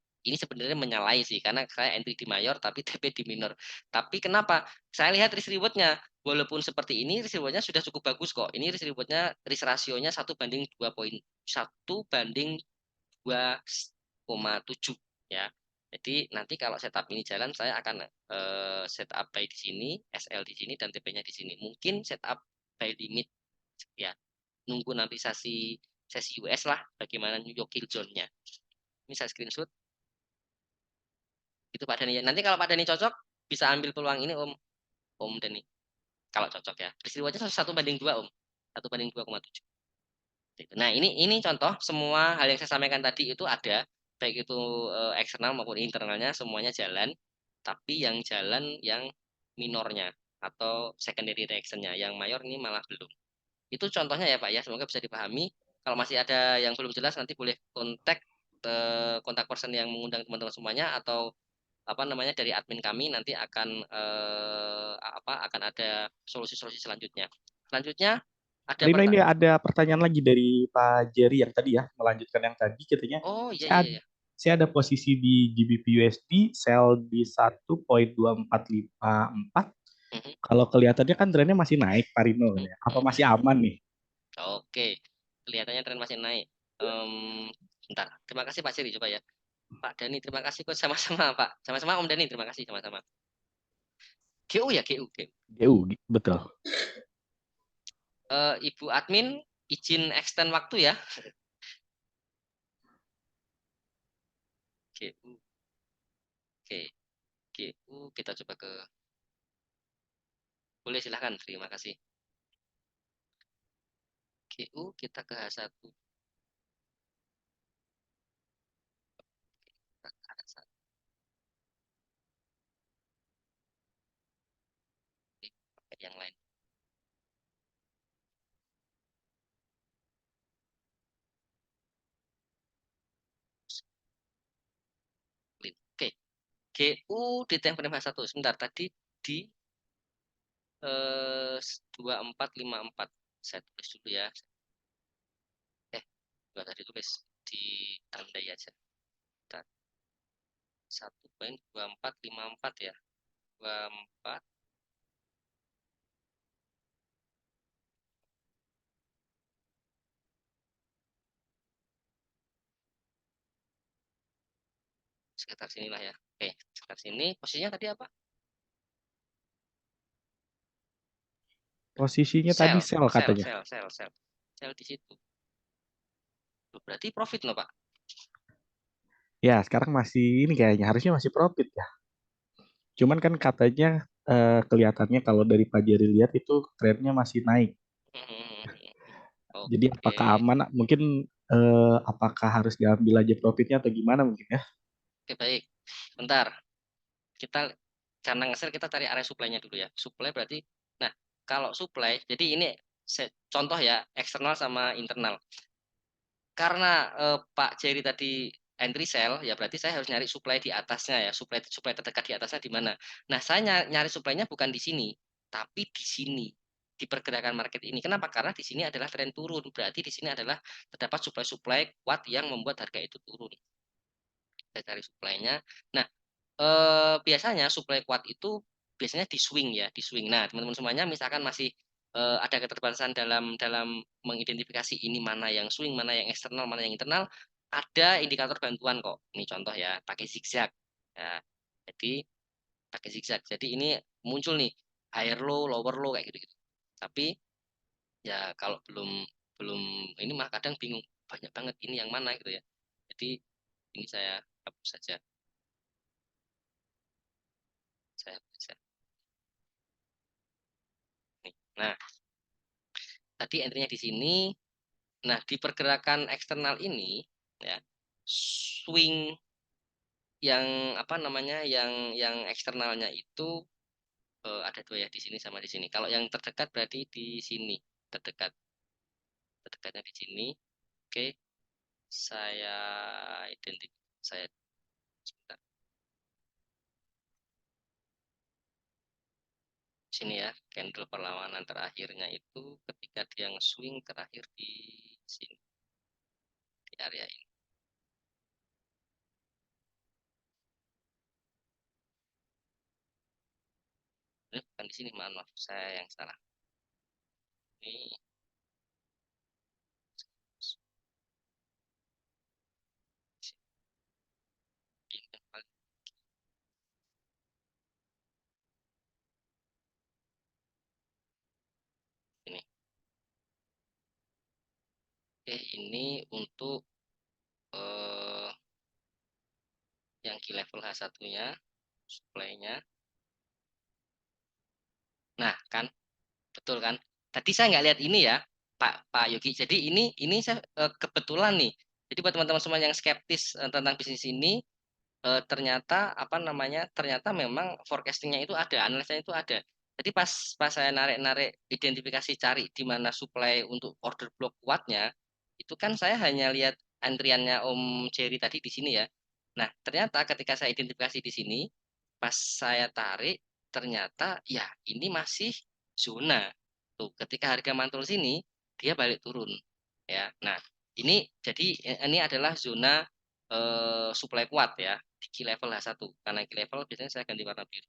Speaker 2: sebenarnya menyalahi sih karena saya entry di mayor tapi TP di minor. Tapi kenapa saya lihat risk rewardnya walaupun seperti ini risk rewardnya sudah cukup bagus kok. Ini risk rewardnya risk rasionya 1:1,2,7 ya. Jadi nanti kalau setup ini jalan saya akan setup buy di sini, SL di sini dan TP-nya di sini. Mungkin setup buy limit ya. Nunggu nanti sesi US lah bagaimana New York Kill Zone-nya. Ini saya screenshot. Itu Pak Dani ya. Nanti kalau Pak Dani cocok, bisa ambil peluang ini Om Dani. Kalau cocok ya. Peristiwanya 1:2 Om. 1:2,7. Nah ini contoh semua hal yang saya sampaikan tadi itu ada. Baik itu eksternal maupun internalnya semuanya jalan. Tapi yang jalan yang minornya atau secondary reaction-nya. Yang mayor ini malah belum. Itu contohnya ya Pak ya. Semoga bisa dipahami. Kalau masih ada yang belum jelas nanti boleh kontak person yang mengundang teman-teman semuanya atau apa namanya dari admin kami nanti akan ada solusi-solusi selanjutnya. Selanjutnya ada
Speaker 1: Rino, ini ada pertanyaan lagi dari Pak Jerry yang tadi ya, melanjutkan yang tadi katanya.
Speaker 2: Oh iya
Speaker 1: Saya,
Speaker 2: iya iya.
Speaker 1: saya ada posisi di GBP USD, sell di 1.2454.
Speaker 2: Mhm.
Speaker 1: Kalau kelihatannya kan trennya masih naik, Pak Rino.
Speaker 2: Mhm.
Speaker 1: Apa
Speaker 2: Mhm.
Speaker 1: masih aman nih?
Speaker 2: Oke, kelihatannya tren masih naik. Bentar, terima kasih Pak Siri coba ya. Pak Dani, terima kasih kok sama-sama Pak. Sama-sama Om Dani, terima kasih sama-sama. GU ya GU.
Speaker 1: GU, betul.
Speaker 2: Ibu admin izin extend waktu ya. GU. Oke, GU kita coba ke. Boleh silahkan, terima kasih. GU kita ke H1. Yang lain. Oke, GU di time frame H1. Sebentar, tadi di 2454. Saya tulis dulu ya. Enggak tadi tulis di tandai aja. 1.2454 ya. 24 sekitar sinilah ya. Oke, sekitar sini. Posisinya tadi apa?
Speaker 1: Posisinya tadi
Speaker 2: Sell,
Speaker 1: sell
Speaker 2: sell,
Speaker 1: katanya.
Speaker 2: sell, sell, sell. Sell di situ. Berarti profit loh, Pak.
Speaker 1: Ya, sekarang masih ini kayaknya harusnya masih profit ya. Cuman kan katanya kelihatannya kalau dari Pak Jerry lihat itu trennya masih naik. Jadi apakah
Speaker 2: Oke.
Speaker 1: aman? Mungkin apakah harus diambil aja profitnya atau gimana mungkin ya?
Speaker 2: Oke, baik. Bentar. Kita karena nge kita cari area supply-nya dulu ya. Supply berarti nah, kalau supply jadi ini contoh ya, eksternal sama internal. Karena Pak Jerry tadi entry sell, ya berarti saya harus nyari supply di atasnya ya, supply terdekat di atasnya di mana. Nah, saya nyari supply-nya bukan di sini, tapi di sini di pergerakan market ini. Kenapa? Karena di sini adalah tren turun. Berarti di sini adalah terdapat supply-supply kuat yang membuat harga itu turun. Saya cari supply-nya. Nah, biasanya supply kuat itu biasanya di swing ya, di swing. Nah, teman-teman semuanya misalkan masih ada keterbatasan dalam dalam mengidentifikasi ini mana yang swing, mana yang eksternal, mana yang internal, ada indikator bantuan kok. Ini contoh ya, pakai zigzag. Ya, jadi pakai zigzag. Jadi ini muncul nih higher low, lower low kayak gitu-gitu. Tapi ya kalau belum belum ini mah kadang bingung banyak banget ini yang mana gitu ya. Jadi ini saya hapus saja. Saya hapus saja. Nih. Nah, tadi entry-nya di sini. Nah, di pergerakan eksternal ini ya swing yang apa namanya yang eksternalnya itu ada dua ya di sini sama di sini. Kalau yang terdekat berarti di sini terdekat terdekatnya di sini. Oke, saya saya sebentar. Sini ya, candle perlawanan terakhirnya itu ketika dia nge-swing terakhir di sini di area ini. Ini bukan di sini, maaf saya yang salah. Ini ini. Oke, ini untuk yang key level H1-nya, supply-nya. Nah, kan betul kan? Tadi saya nggak lihat ini ya, Pak Yogi. Jadi ini saya kebetulan nih. Jadi buat teman-teman semua yang skeptis tentang bisnis ini, ternyata apa namanya? Ternyata memang forecastingnya itu ada, analisanya itu ada. Jadi pas pas saya narik-narik identifikasi cari di mana supply untuk order block kuatnya, itu kan saya hanya lihat antriannya Om Jerry tadi di sini ya. Nah, ternyata ketika saya identifikasi di sini, pas saya tarik, ternyata ya ini masih zona. Tuh, ketika harga mantul sini, dia balik turun. Ya, nah ini jadi ini adalah zona supply kuat ya di key level H1. Karena key level biasanya saya ganti warna biru.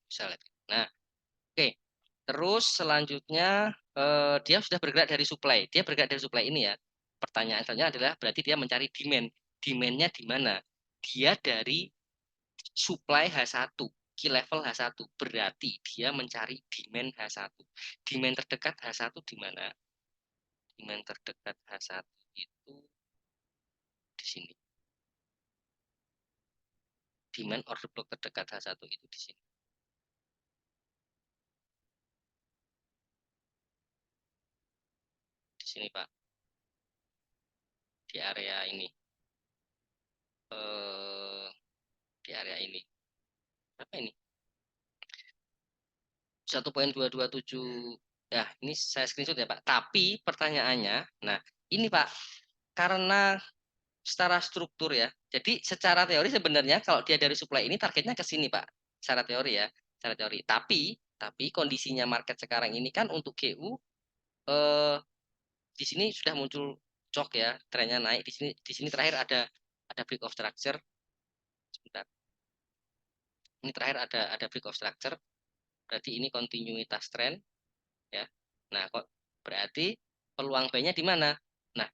Speaker 2: Bisa lihat. Nah, oke. Terus selanjutnya dia sudah bergerak dari supply. Dia bergerak dari supply ini ya. Pertanyaan selanjutnya adalah berarti dia mencari demand. Demand-nya di mana? Dia dari supply H1, key level H1. Berarti dia mencari demand H1. Demand terdekat H1 di mana? Demand terdekat H1 itu di sini. Demand order block terdekat H1 itu di sini. Di sini, Pak. Di area ini. Di area ini. Apa ini? 1.227. Ya, ini saya screenshot ya, Pak. Tapi pertanyaannya, nah, ini Pak, karena secara struktur ya. Jadi secara teori sebenarnya kalau dia dari supply ini targetnya ke sini, Pak. Secara teori ya, secara teori. Tapi kondisinya market sekarang ini kan untuk GU di sini sudah muncul cok ya, trennya naik. Di sini terakhir ada break of structure. Sebentar. Ini terakhir ada break of structure. Berarti ini kontinuitas tren ya. Nah, kok berarti peluang buy-nya di mana? Nah,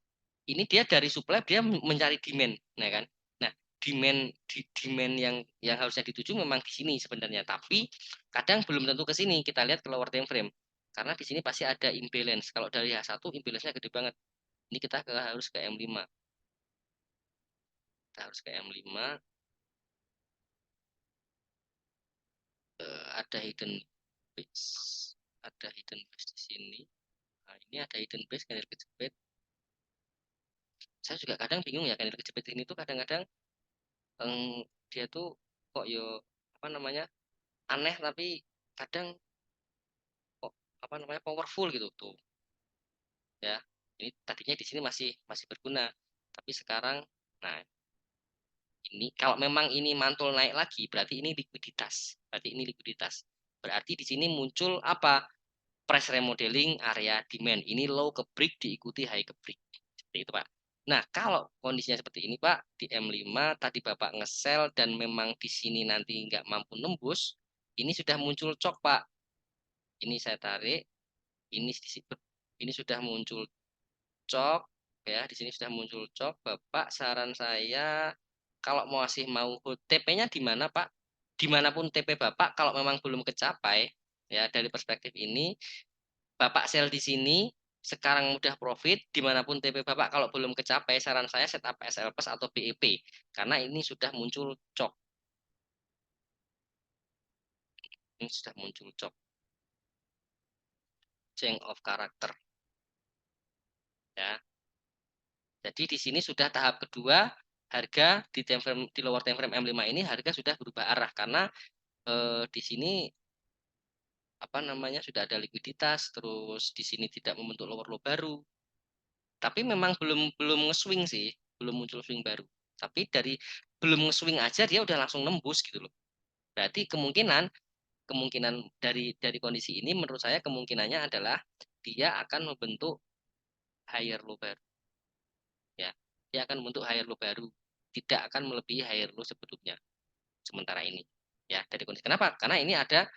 Speaker 2: ini dia dari supply dia mencari demand, nah kan? Nah, demand yang harusnya dituju memang di sini sebenarnya, tapi kadang belum tentu ke sini. Kita lihat ke lower time frame. Karena di sini pasti ada imbalance. Kalau dari H1 imbalance-nya gede banget. Ini kita harus ke M5. Kita harus ke M5. Ada hidden base. Ada hidden base di sini. Nah, ini ada hidden base candle kejepit. Saya juga kadang bingung ya candle kejepit ini tuh kadang-kadang dia tuh kok yo apa namanya aneh tapi kadang kok apa namanya powerful gitu tuh ya. Ini tadinya di sini masih masih berguna tapi sekarang nah ini kalau memang ini mantul naik lagi berarti di sini muncul apa price remodeling area demand. Ini low ke break diikuti high ke break seperti itu Pak. Nah, kalau kondisinya seperti ini Pak, di M5 tadi Bapak nge-sell dan memang di sini nanti nggak mampu nembus, ini sudah muncul cok Pak. Ini saya tarik, ini sudah muncul cok. ya. Di sini sudah muncul cok. Bapak, saran saya kalau mau TP-nya di mana, Pak? Dimanapun TP Bapak, kalau memang belum kecapai, ya dari perspektif ini, Bapak sell di sini, sekarang mudah profit, dimanapun TP Bapak kalau belum kecapai, saran saya setup SL plus atau BEP, karena ini sudah muncul cok. Ini sudah muncul cok. Change of character. Ya. Jadi di sini sudah tahap kedua, harga di lower time frame M5 ini harga sudah berubah arah karena di sini apa namanya sudah ada likuiditas, terus di sini tidak membentuk lower low baru. Tapi memang belum belum nge-swing sih, belum muncul swing baru. Tapi dari belum nge-swing aja dia udah langsung nembus gitu loh. Berarti kemungkinan kemungkinan dari kondisi ini menurut saya kemungkinannya adalah dia akan membentuk higher low baru. Ya, dia akan membentuk higher low baru, tidak akan melebihi higher low sebelumnya sementara ini. Ya, dari kondisi kenapa? Karena ini ada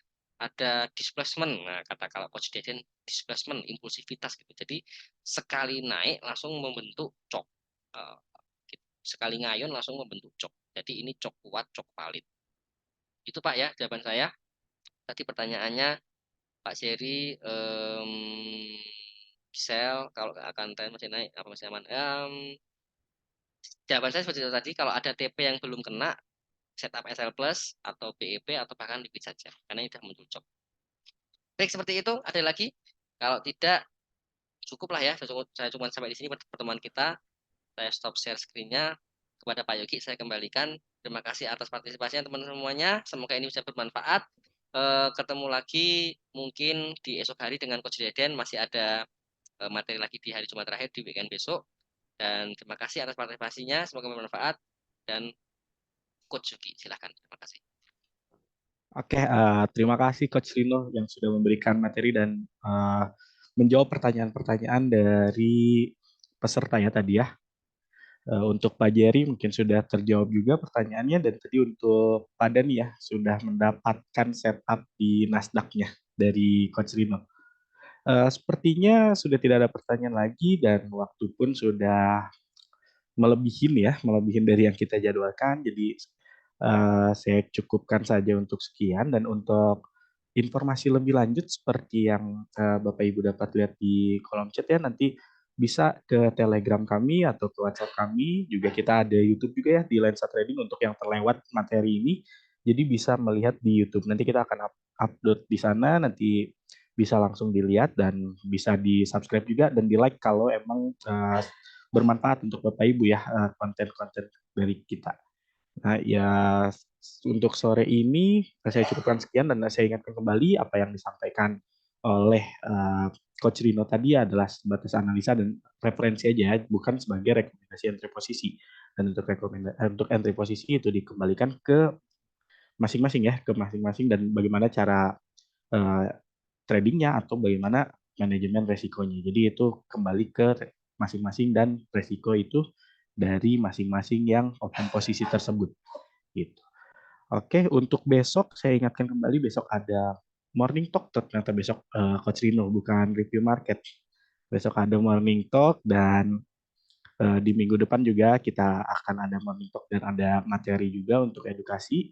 Speaker 2: displacement. Nah, kata kalau Coach Deden displacement, impulsivitas gitu. Jadi sekali naik langsung membentuk cok. Eh, gitu. Sekali ngayon langsung membentuk cok. Jadi ini cok kuat, cok valid. Itu Pak ya jawaban saya. Tadi pertanyaannya Pak Seri sell kalau akan tren masih naik apa masih aman? Jawaban saya seperti itu tadi. Kalau ada TP yang belum kena, setup SL plus atau BEP atau bahkan repeat saja karena ini sudah muncul cok. Baik, seperti itu. Ada lagi? Kalau tidak, cukup lah ya. Saya cuma sampai di sini pertemuan kita. Saya stop share screen-nya. Kepada Pak Yogi, saya kembalikan. Terima kasih atas partisipasinya teman-teman semuanya. Semoga ini bisa bermanfaat. Ketemu lagi mungkin di esok hari dengan Coach Deden. Masih ada materi lagi di hari Jumat terakhir di weekend besok. Dan terima kasih atas partisipasinya. Semoga bermanfaat. Dan Coach Yogi, silahkan. Terima kasih.
Speaker 1: Oke, terima kasih Coach Lino yang sudah memberikan materi dan menjawab pertanyaan-pertanyaan dari peserta ya tadi ya. Untuk Pak Jerry mungkin sudah terjawab juga pertanyaannya dan tadi untuk Pak Dani ya sudah mendapatkan setup di Nasdaq-nya dari Coach Lino. Sepertinya sudah tidak ada pertanyaan lagi dan waktu pun sudah melebihin dari yang kita jadwalkan. Jadi saya cukupkan saja untuk sekian dan untuk informasi lebih lanjut seperti yang Bapak Ibu dapat lihat di kolom chat ya nanti bisa ke Telegram kami atau ke WhatsApp kami. Juga kita ada YouTube juga ya di Lensa Trading untuk yang terlewat materi ini. Jadi bisa melihat di YouTube. Nanti kita akan upload di sana, nanti bisa langsung dilihat dan bisa di-subscribe juga dan di-like kalau emang bermanfaat untuk Bapak Ibu ya konten-konten dari kita. Nah, ya untuk sore ini saya cukupkan sekian dan saya ingatkan kembali apa yang disampaikan oleh Coach Rino tadi adalah sebatas analisa dan referensi aja, bukan sebagai rekomendasi entry posisi. Dan untuk entry posisi itu dikembalikan ke masing-masing ya, ke masing-masing dan bagaimana cara uh, tradingnya atau bagaimana manajemen resikonya. Jadi itu kembali ke masing-masing dan resiko itu dari masing-masing yang open posisi tersebut. Gitu. Oke, untuk besok saya ingatkan kembali besok ada morning talk ternyata besok Coach Rino bukan review market. Besok ada morning talk dan di minggu depan juga kita akan ada morning talk dan ada materi juga untuk edukasi.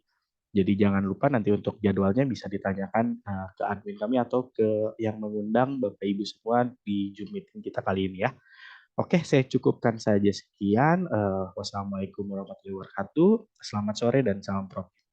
Speaker 1: Jadi jangan lupa nanti untuk jadwalnya bisa ditanyakan ke admin kami atau ke yang mengundang Bapak Ibu semua di Zoom meeting kita kali ini ya. Oke, saya cukupkan saja sekian. Wassalamualaikum warahmatullahi wabarakatuh. Selamat sore dan salam profit.